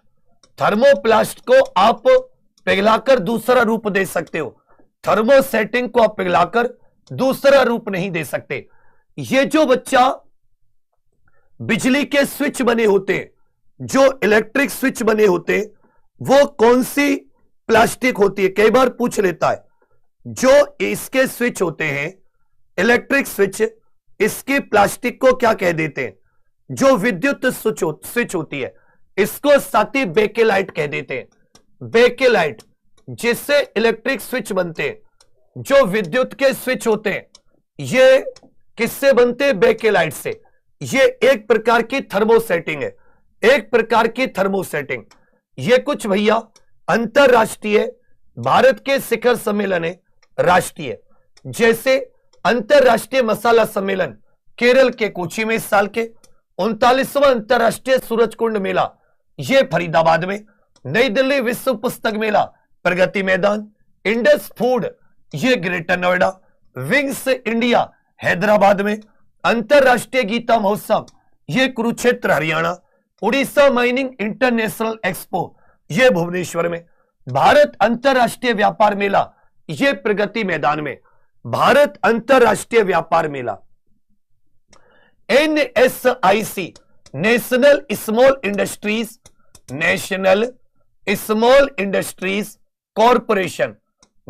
Speaker 1: थर्मोप्लास्ट को आप पिघलाकर दूसरा रूप दे सकते हो, थर्मोसेटिंग को आप पिघलाकर दूसरा रूप नहीं दे सकते। ये जो बच्चा बिजली के स्विच बने होते हैं, जो इलेक्ट्रिक स्विच बने होते हैं, वो कौन सी प्लास्टिक होती है? कई बार पूछ लेता है। जो इसके स्विच होते हैं, इलेक्ट्रिक स्विच, इसकी प्लास्टिक को क्या कह देते हैं? जो विद्युत स्विच होती है इसको साथी बेकेलाइट कह देते हैं। बेकेलाइट, जिससे इलेक्ट्रिक स्विच बनते हैं, जो विद्युत के स्विच होते हैं ये किससे बनते हैं? बेकेलाइट से। ये एक प्रकार की थर्मोसेटिंग है, एक प्रकार की थर्मोसेटिंग। ये कुछ भैया अंतरराष्ट्रीय भारत के शिखर सम्मेलन है राष्ट्रीय, जैसे अंतरराष्ट्रीय मसाला सम्मेलन केरल के कोची में इस साल के, 39वां अंतरराष्ट्रीय सूरज कुंड मेला ये फरीदाबाद में, नई दिल्ली विश्व पुस्तक मेला प्रगति मैदान, इंडस फूड ये greater Noida, wings India Hyderabad में, अंतरराष्ट्रीय गीता महोत्सव ये Kurukshetra Haryana, Orissa mining international expo ये भुवनेश्वर में, भारत अंतरराष्ट्रीय व्यापार मेला ये प्रगति मैदान में, भारत अंतरराष्ट्रीय व्यापार मेला। NSIC national small industries, national small industries corporation,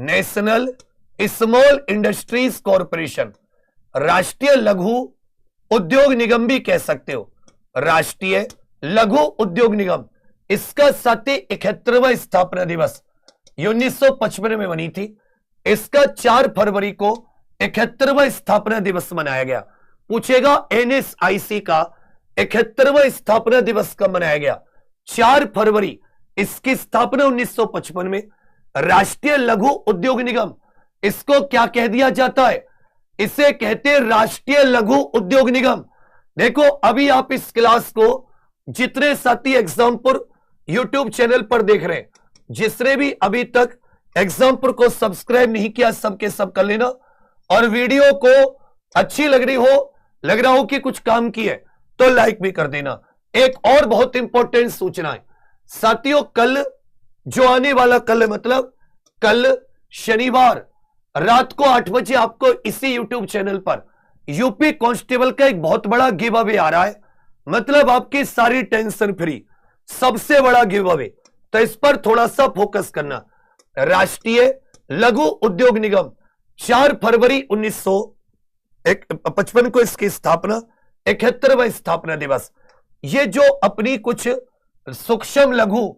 Speaker 1: national small industries corporation, राष्ट्रीय लघु उद्योग निगम भी कह सकते हो, राष्ट्रीय लघु उद्योग निगम। इसका 71वां स्थापना दिवस 1955 में बनी थी। इसका 4 फरवरी को 71वां स्थापना दिवस मनाया गया। पूछेगा NSIC का 71वां स्थापना दिवस कब मनाया गया? 4 फरवरी। इसकी स्थापना 1955 में। राष्ट्रीय लघु उद्योग निगम, इसको क्या कह दिया जाता है? इसे कहते हैं राष्ट्रीय लघु उद्योग निगम। देखो अभी आप इस क्लास को जितने साथी एग्जामपुर यूट्यूब चैनल पर देख रहे हैं, जिसने भी अभी तक एग्जामपुर को सब्सक्राइब नहीं किया सबके सब कर लेना, और वीडियो को अच्छी लग रहा हो कि कुछ काम की है तो लाइक भी कर देना। एक और बहुत इंपॉर्टेंट सूचना है साथियों, कल जो आने वाला कल मतलब कल शनिवार रात को 8 बजे आपको इसी यूट्यूब चैनल पर यूपी कांस्टेबल का एक बहुत बड़ा गिव अवे आ रहा है। मतलब आपकी सारी टेंशन फ्री सबसे बड़ा गिव अवे, तो इस पर थोड़ा सा फोकस करना। राष्ट्रीय लघु उद्योग निगम 4 फरवरी 1955 को इसकी स्थापना, 71वां स्थापना दिवस। ये जो अपनी कुछ सूक्ष्म लघु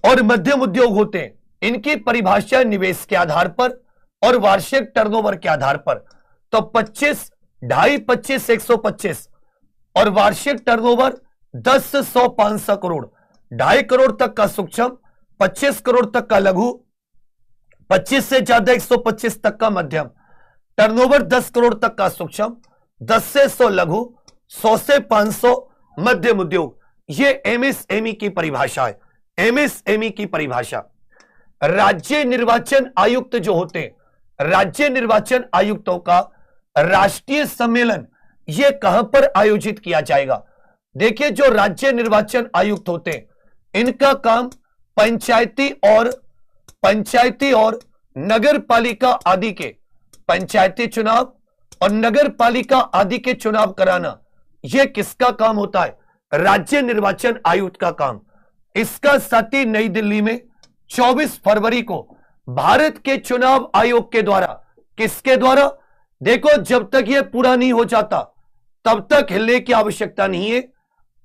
Speaker 1: और मध्यम उद्योग होते हैं, इनकी परिभाषा निवेश के आधार पर और वार्षिक टर्नओवर के आधार पर। तो 25, 2.5, 25, 125 और वार्षिक टर्नओवर 10, 100, 500 करोड़, 2.5 करोड़ तक का सूक्ष्म, 25 करोड़ तक का लघु, 25 से ज्यादा 125 तक का मध्यम, टर्नओवर 10 करोड़ तक का सूक्ष्म, 10 से 100 लघु, 100 से 500 मध्यम उद्योग। ये MSME की परिभाषा है, MSME की परिभाषा। राज्य निर्वाचन आयुक्त जो होते हैं, राज्य निर्वाचन आयुक्तों का राष्ट्रीय सम्मेलन ये कहां पर आयोजित किया जाएगा? देखिए जो राज्य निर्वाचन आयुक्त होते हैं, इनका काम पंचायती और नगर पालिका आदि के पंचायती चुनाव और नगर पालिका आदि के चुनाव कराना, यह किसका काम होता है? राज्य निर्वाचन आयुक्त का काम। इसका साथी नई दिल्ली में 24 फरवरी को भारत के चुनाव आयोग के द्वारा, किसके द्वारा? देखो जब तक यह पूरा नहीं हो जाता तब तक हिलने की आवश्यकता नहीं है।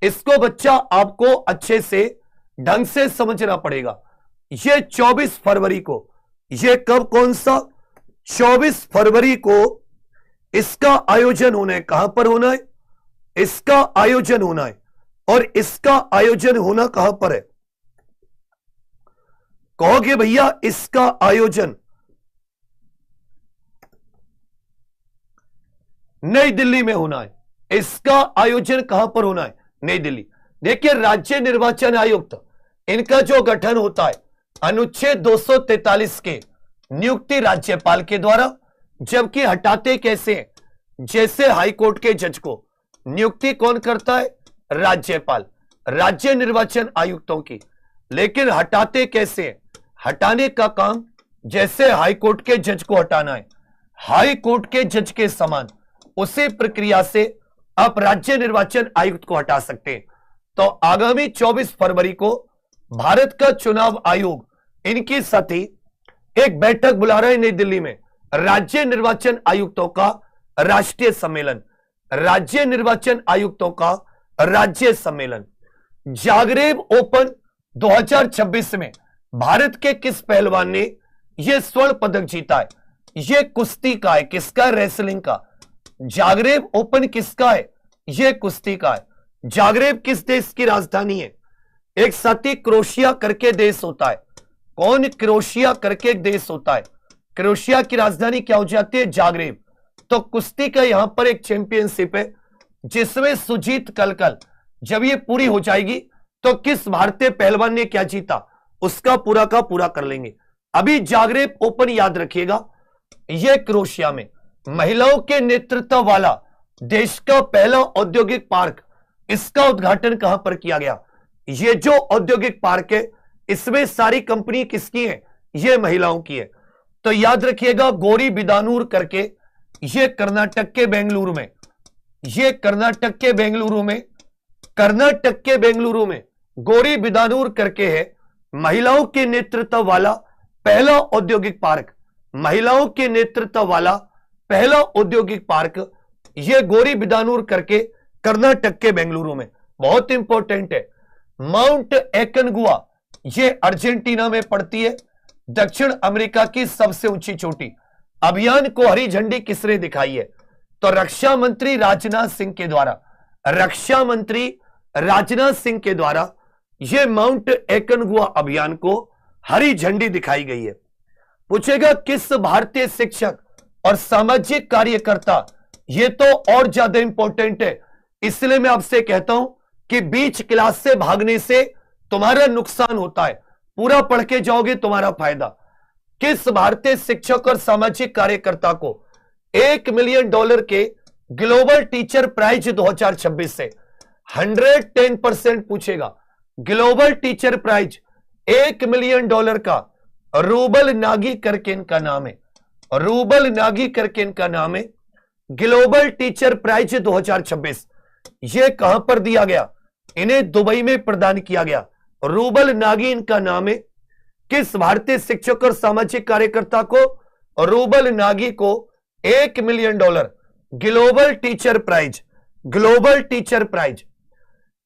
Speaker 1: इसको बच्चा आपको अच्छे से ढंग से समझना पड़ेगा। यह 24 फरवरी को, यह कब, कौन सा? 24 फरवरी को इसका आयोजन होना है। कहां पर होना है? इसका आयोजन होना है। और इसका आयोजन होना कहां पर है? कहोगे भैया इसका आयोजन नई दिल्ली में होना है। इसका आयोजन कहां पर होना है? नई दिल्ली। देखिए राज्य निर्वाचन आयुक्त, इनका जो गठन होता है अनुच्छेद 243 के नियुक्ति राज्यपाल के द्वारा, जबकि हटाते कैसे हैं? जैसे हाईकोर्ट के जज को नियुक्ति कौन करता है? राज्यपाल, राज्य निर्वाचन आयुक्तों की। लेकिन हटाते कैसे हैं? हटाने का काम जैसे हाईकोर्ट के जज को हटाना है, हाईकोर्ट के जज के समान उसी प्रक्रिया से आप राज्य निर्वाचन आयुक्त को हटा सकते हैं। तो आगामी 24 फरवरी को भारत का चुनाव आयोग, इनकी साथी एक बैठक बुला रहे हैं नई दिल्ली में, राज्य निर्वाचन आयुक्तों का राष्ट्रीय सम्मेलन, राज्य निर्वाचन आयुक्तों का राज्य सम्मेलन। जागरेब ओपन 2026 में भारत के किस पहलवान ने ये स्वर्ण पदक जीता है। ये कुश्ती का है, किसका? रेसलिंग का। जागरेब ओपन किसका है? ये कुश्ती का है। जागरेब किस देश की राजधानी है? एक साथी क्रोशिया करके देश होता है। कौन? क्रोशिया करके एक देश होता है। क्रोशिया की राजधानी क्या हो जाती है? जागरेब। तो कुश्ती का यहां पर एक चैंपियनशिप है जिसमें सुजीत कलकल, जब ये पूरी हो जाएगी तो किस भारतीय पहलवान ने क्या जीता उसका पूरा का पूरा कर लेंगे। अभी जागरेब ओपन याद रखिएगा, यह क्रोशिया में महिलाओं के नेतृत्व वाला देश का पहला औद्योगिक पार्क, इसका उद्घाटन कहां पर किया गया? ये जो औद्योगिक पार्क है इसमें सारी कंपनी किसकी है? ये महिलाओं की है। तो याद रखिएगा गौरी बिदानूर करके, ये कर्नाटक के बेंगलुरु में, ये कर्नाटक के बेंगलुरु में, कर्नाटक के बेंगलुरु में गौरी बिदानूर करके है महिलाओं के नेतृत्व वाला पहला औद्योगिक पार्क। महिलाओं के नेतृत्व वाला पहला औद्योगिक पार्क यह गौरी बिदानूर करके कर्नाटक के बेंगलुरु में, बहुत इंपॉर्टेंट है। माउंट एकनगुआ ये अर्जेंटीना में पड़ती है, दक्षिण अमेरिका की सबसे ऊंची चोटी। अभियान को हरी झंडी किसने दिखाई है? तो रक्षा मंत्री राजनाथ सिंह के द्वारा, रक्षा मंत्री राजनाथ सिंह के द्वारा यह माउंट एकनगुआ अभियान को हरी झंडी दिखाई गई है। पूछेगा किस भारतीय शिक्षक और सामाजिक कार्यकर्ता, यह तो और ज्यादा इंपॉर्टेंट है, इसलिए मैं आपसे कहता हूं कि बीच क्लास से भागने से तुम्हारा नुकसान होता है, पूरा पढ़ के जाओगे तुम्हारा फायदा। किस भारतीय शिक्षक और सामाजिक कार्यकर्ता को $1 मिलियन के ग्लोबल टीचर प्राइज 2026 से 110% पूछेगा। ग्लोबल टीचर प्राइज $1 मिलियन का, रूबल नागी करके इनका नाम है, रूबल नागी करके इनका नाम है। ग्लोबल टीचर प्राइज 2026 ये कहां पर दिया गया? इन्हें दुबई में प्रदान किया गया। रूबल नागी इनका नाम है। किस भारतीय शिक्षक और सामाजिक कार्यकर्ता को? रूबल नागी को $1 million global teacher prize, global teacher prize.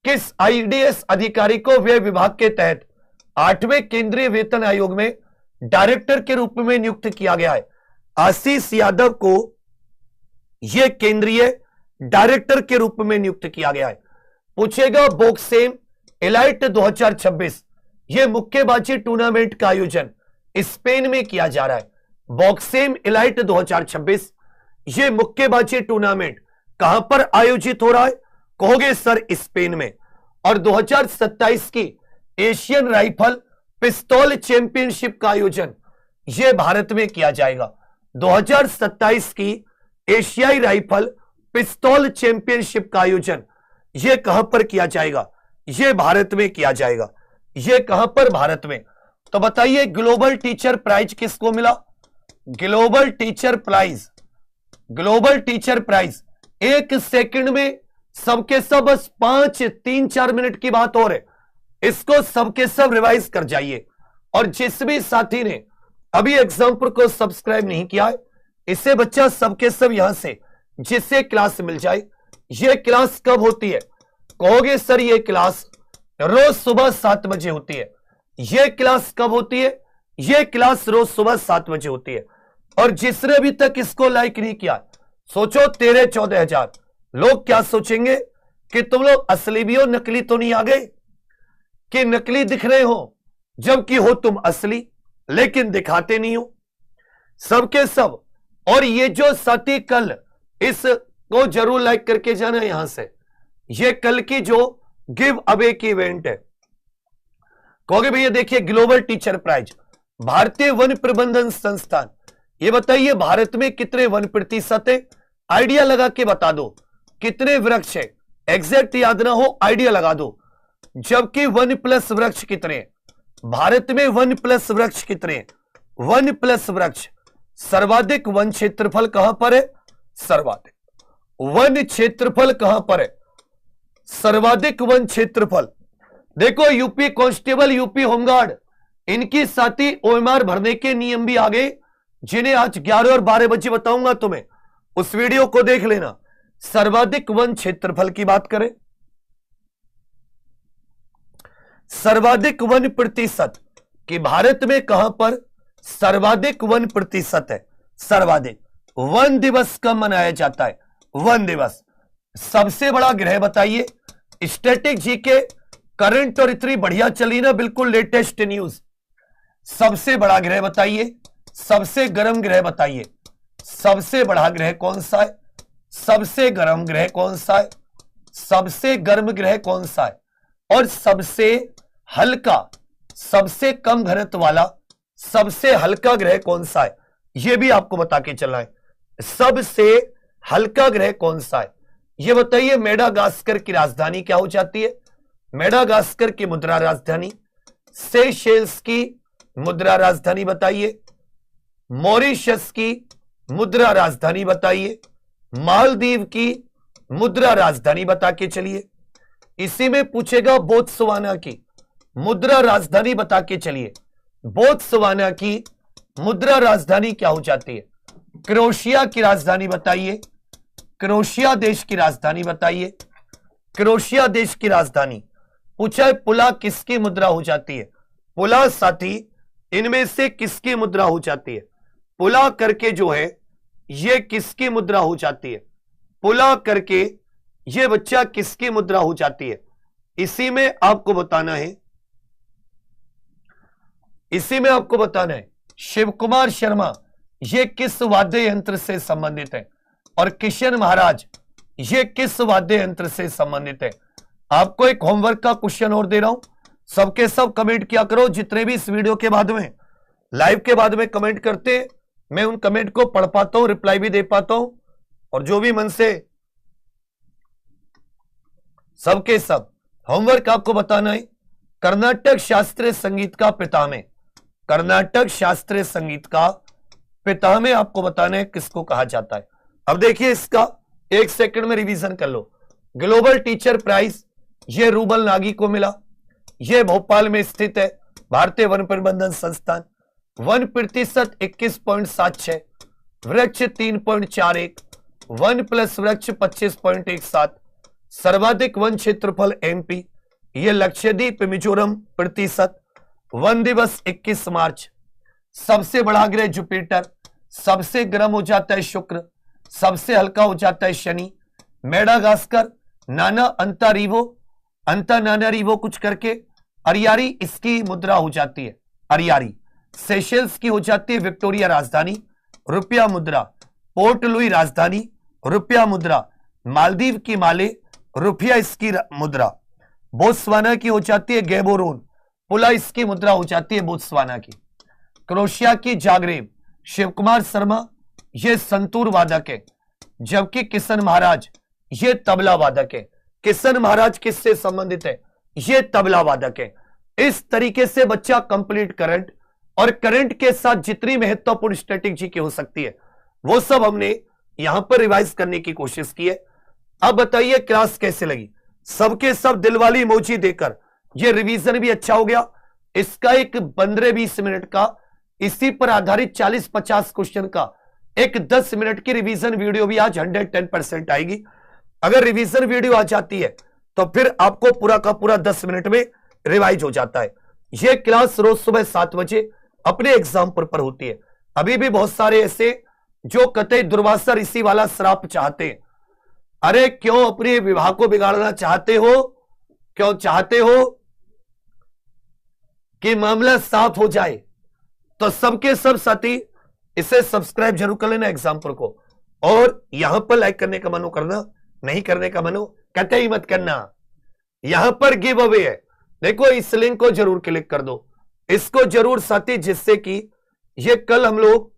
Speaker 1: किस आईडीएस अधिकारी को व्यय विभाग के तहत 8वें केंद्रीय वेतन आयोग में डायरेक्टर के रूप में नियुक्त किया गया है? आशीष यादव को यह केंद्रीय डायरेक्टर के रूप में नियुक्त किया गया है। पूछेगा बॉक्सेम एलाइट 2026 यह मुक्केबाजी टूर्नामेंट का आयोजन स्पेन में किया जा रहा है। बॉक्सेम एलाइट 2026 यह मुक्केबाजी टूर्नामेंट कहां पर आयोजित हो रहा है? कहोगे सर स्पेन में। और 2027 की एशियन राइफल पिस्तौल चैंपियनशिप का आयोजन यह भारत में किया जाएगा। 2027 की एशियाई राइफल पिस्तौल चैंपियनशिप का आयोजन यह कहां पर किया जाएगा? यह भारत में किया जाएगा। यह कहां पर? भारत में। तो बताइए ग्लोबल टीचर प्राइज किसको मिला? Global teacher prize, global teacher prize. एक सेकंड में सबके सब, बस 3-4 मिनट की बात और है, इसको सबके सब रिवाइज कर जाइए। और जिस भी साथी ने अभी एग्जाम्पल को सब्सक्राइब नहीं किया है, इससे बच्चा सबके सब यहां से जिससे क्लास मिल जाए। यह क्लास कब होती है? कहोगे सर यह क्लास रोज सुबह 7 बजे होती है। यह क्लास कब होती है? यह क्लास रोज सुबह 7 बजे होती है। और जिसने अभी तक इसको लाइक नहीं किया, सोचो 13-14 हजार लोग क्या सोचेंगे कि तुम लोग असली भी हो, नकली तो नहीं आ गए, कि नकली दिख रहे हो जबकि हो तुम असली, लेकिन दिखाते नहीं हो सबके सब। और ये जो साथी कल, इसको जरूर लाइक करके जाना यहां से, ये कल की जो गिव अवे की इवेंट है। कहोगे भैया देखिए ग्लोबल टीचर प्राइज, भारतीय वन प्रबंधन संस्थान, ये बताइए भारत में कितने वन प्रतिशत है? आइडिया लगा के बता दो कितने वृक्ष है, एग्जैक्ट याद ना हो आइडिया लगा दो। जबकि 1+ वृक्ष कितने हैं भारत में? 1+ वृक्ष कितने हैं? 1+ वृक्ष। सर्वाधिक वन क्षेत्रफल कहां पर है? सर्वाधिक वन क्षेत्रफल कहां पर है? सर्वाधिक वन क्षेत्रफल। देखो यूपी कांस्टेबल, यूपी होमगार्ड, इनकी साथी ओएमआर भरने के नियम भी आ गए, जिन्हें आज 11 और 12 बजे बताऊंगा तुम्हें, उस वीडियो को देख लेना। सर्वाधिक वन क्षेत्रफल की बात करें, सर्वाधिक वन प्रतिशत कि भारत में कहां पर सर्वाधिक वन प्रतिशत है, सर्वाधिक। वन दिवस कब मनाया जाता है? वन दिवस। सबसे बड़ा ग्रह बताइए। स्टैटिक जीके करंट और इतनी बढ़िया चली ना, बिल्कुल लेटेस्ट न्यूज। सबसे बड़ा ग्रह बताइए, सबसे गर्म ग्रह बताइए। सबसे बड़ा ग्रह कौन सा है? सबसे गर्म ग्रह कौन सा है? सबसे गर्म ग्रह कौन सा है? और सबसे हल्का, सबसे कम घनत्व वाला सबसे हल्का ग्रह कौन सा है? यह भी आपको बता के चलना है। सबसे हल्का ग्रह कौन सा है यह बताइए। मेडागास्कर की राजधानी क्या हो जाती है? मेडागास्कर की मुद्रा राजधानी। सेशेल्स की मुद्रा राजधानी बताइए। मॉरिशस की मुद्रा राजधानी बताइए। मालदीव की मुद्रा राजधानी बता के चलिए। इसी में पूछेगा बोत्सवाना की मुद्रा राजधानी बता के चलिए। बोत्सवाना की मुद्रा राजधानी क्या हो जाती है? क्रोएशिया की राजधानी बताइए। क्रोएशिया देश की राजधानी बताइए। क्रोएशिया देश की राजधानी पूछा है। पुला किसकी मुद्रा हो जाती है? पुला साथी इनमें से किसकी मुद्रा हो जाती है? पुला करके जो है ये किसकी मुद्रा हो जाती है? पुला करके ये बच्चा किसकी मुद्रा हो जाती है? इसी में आपको बताना है, इसी में आपको बताना है। शिव कुमार शर्मा ये किस वाद्य यंत्र से संबंधित है? और किशन महाराज ये किस वाद्य यंत्र से संबंधित है? आपको एक होमवर्क का क्वेश्चन और दे रहा हूं, सबके सब कमेंट किया करो। जितने भी इस वीडियो के बाद में, लाइव के बाद में कमेंट करते, मैं उन कमेंट को पढ़ पाता हूं, रिप्लाई भी दे पाता हूं। और जो भी मन से, सबके सब होमवर्क आपको बताना है। कर्नाटक शास्त्रीय संगीत का पितामह, कर्नाटक शास्त्रीय संगीत का पितामह आपको बताना है किसको कहा जाता है। अब देखिए इसका एक सेकंड में रिवीजन कर लो। ग्लोबल टीचर प्राइज ये रूबल नागी को मिला। यह भोपाल में स्थित है, भारतीय वन प्रबंधन संस्थान। वन प्रतिशत 21.76, वृक्ष 3.41, वन प्लस वृक्ष 25.17, सर्वाधिक वन क्षेत्रफल एमपी, यह लक्षद्वीप मिजोरम प्रतिशत। वन दिवस 21 मार्च। सबसे बड़ा ग्रह जुपिटर, सबसे गर्म हो जाता है शुक्र, सबसे हल्का हो जाता है शनि। मेडागास्कर नाना अंतारीवो, अंता नाना रीवो कुछ करके अरियारी इसकी मुद्रा हो जाती है, अरियारी। सेशेल्स की हो जाती है विक्टोरिया राजधानी, रुपया मुद्रा। पोर्ट लुई राजधानी, रुपया मुद्रा। मालदीव की माले, रुपया इसकी मुद्रा। बोत्सवाना की हो जाती है गैबोरोन, पुला इसकी मुद्रा हो जाती है बोत्सवाना की। क्रोएशिया की जाग्रेब, शिव कुमार शर्मा ये संतूर वादक है, जबकि किशन महाराज ये तबला वादक है। किशन महाराज किससे संबंधित है? ये तबला वादक है। इस तरीके से बच्चा कंप्लीट करंट और करंट के साथ जितनी महत्वपूर्ण स्टैटिक जीके हो सकती है वो सब हमने यहां पर रिवाइज करने की कोशिश की है। अब बताइए क्लास कैसे लगी? सबके सब दिल वाली इमोजी देकर ये रिवीजन भी अच्छा हो गया। इसका एक 15-20 मिनट का इसी पर आधारित 40-50 क्वेश्चन का एक 10 मिनट की रिवीजन वीडियो भी आज 110% आएगी। अगर रिवीजन वीडियो आ जाती है तो फिर आपको पूरा का पूरा 10 मिनट में रिवाइज हो जाता है। यह क्लास रोज सुबह 7 बजे अपने एग्जाम पर होती है। अभी भी बहुत सारे ऐसे जो कतई दुर्वासा ऋषि वाला श्राप चाहते हैं। अरे क्यों अपने विवाह को बिगाड़ना चाहते हो? क्यों चाहते हो कि मामला साफ हो जाए? तो सबके सब साथी इसे सब्सक्राइब जरूर कर लेना एग्जाम्पल को, और यहां पर लाइक करने का मनो करना, नहीं करने का मनो कतई मत करना। यहां पर गिव अवे है, देखो इस लिंक को जरूर क्लिक कर दो, इसको जरूर साथी, जिससे कि ये कल हम लोग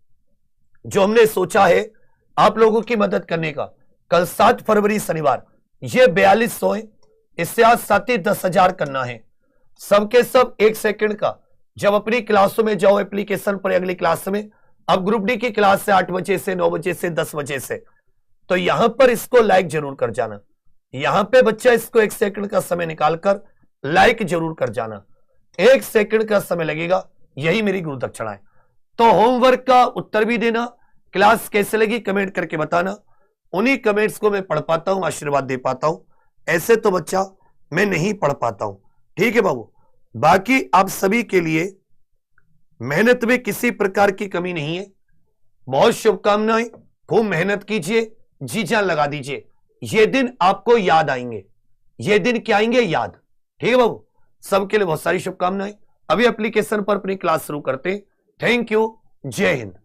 Speaker 1: जो हमने सोचा है आप लोगों की मदद करने का, कल 7 फरवरी शनिवार ये 4200 है, इससे आज साथी 10,000 करना है। सबके सब 1 सेकंड का जब अपनी क्लासों में जाओ एप्लीकेशन पर, अगली क्लास में, अब ग्रुप डी की क्लास है 8 बजे से 9 बजे से 10 बजे से, तो यहां पर इसको लाइक जरूर कर जाना। यहां पे बच्चा इसको 1 सेकंड का समय निकालकर लाइक जरूर कर जाना। 1 सेकंड का समय लगेगा, यही मेरी गुरु दक्षिणा है। तो होमवर्क का उत्तर भी देना, क्लास कैसे लगी कमेंट करके बताना। उन्हीं कमेंट्स को मैं पढ़ पाता हूं, आशीर्वाद दे पाता हूं, ऐसे तो बच्चा मैं नहीं पढ़ पाता हूं। ठीक है बाबू, बाकी आप सभी के लिए मेहनत में किसी प्रकार की कमी नहीं है। बहुत शुभकामनाएं, खूब मेहनत कीजिए, जी जान लगा दीजिए। ये दिन आपको याद आएंगे, ये दिन क्या आएंगे, याद। ठीक है बाबू, सबके लिए बहुत सारी शुभकामनाएं। अभी एप्लीकेशन पर अपनी क्लास शुरू करते हैं। थैंक यू, जय हिंद।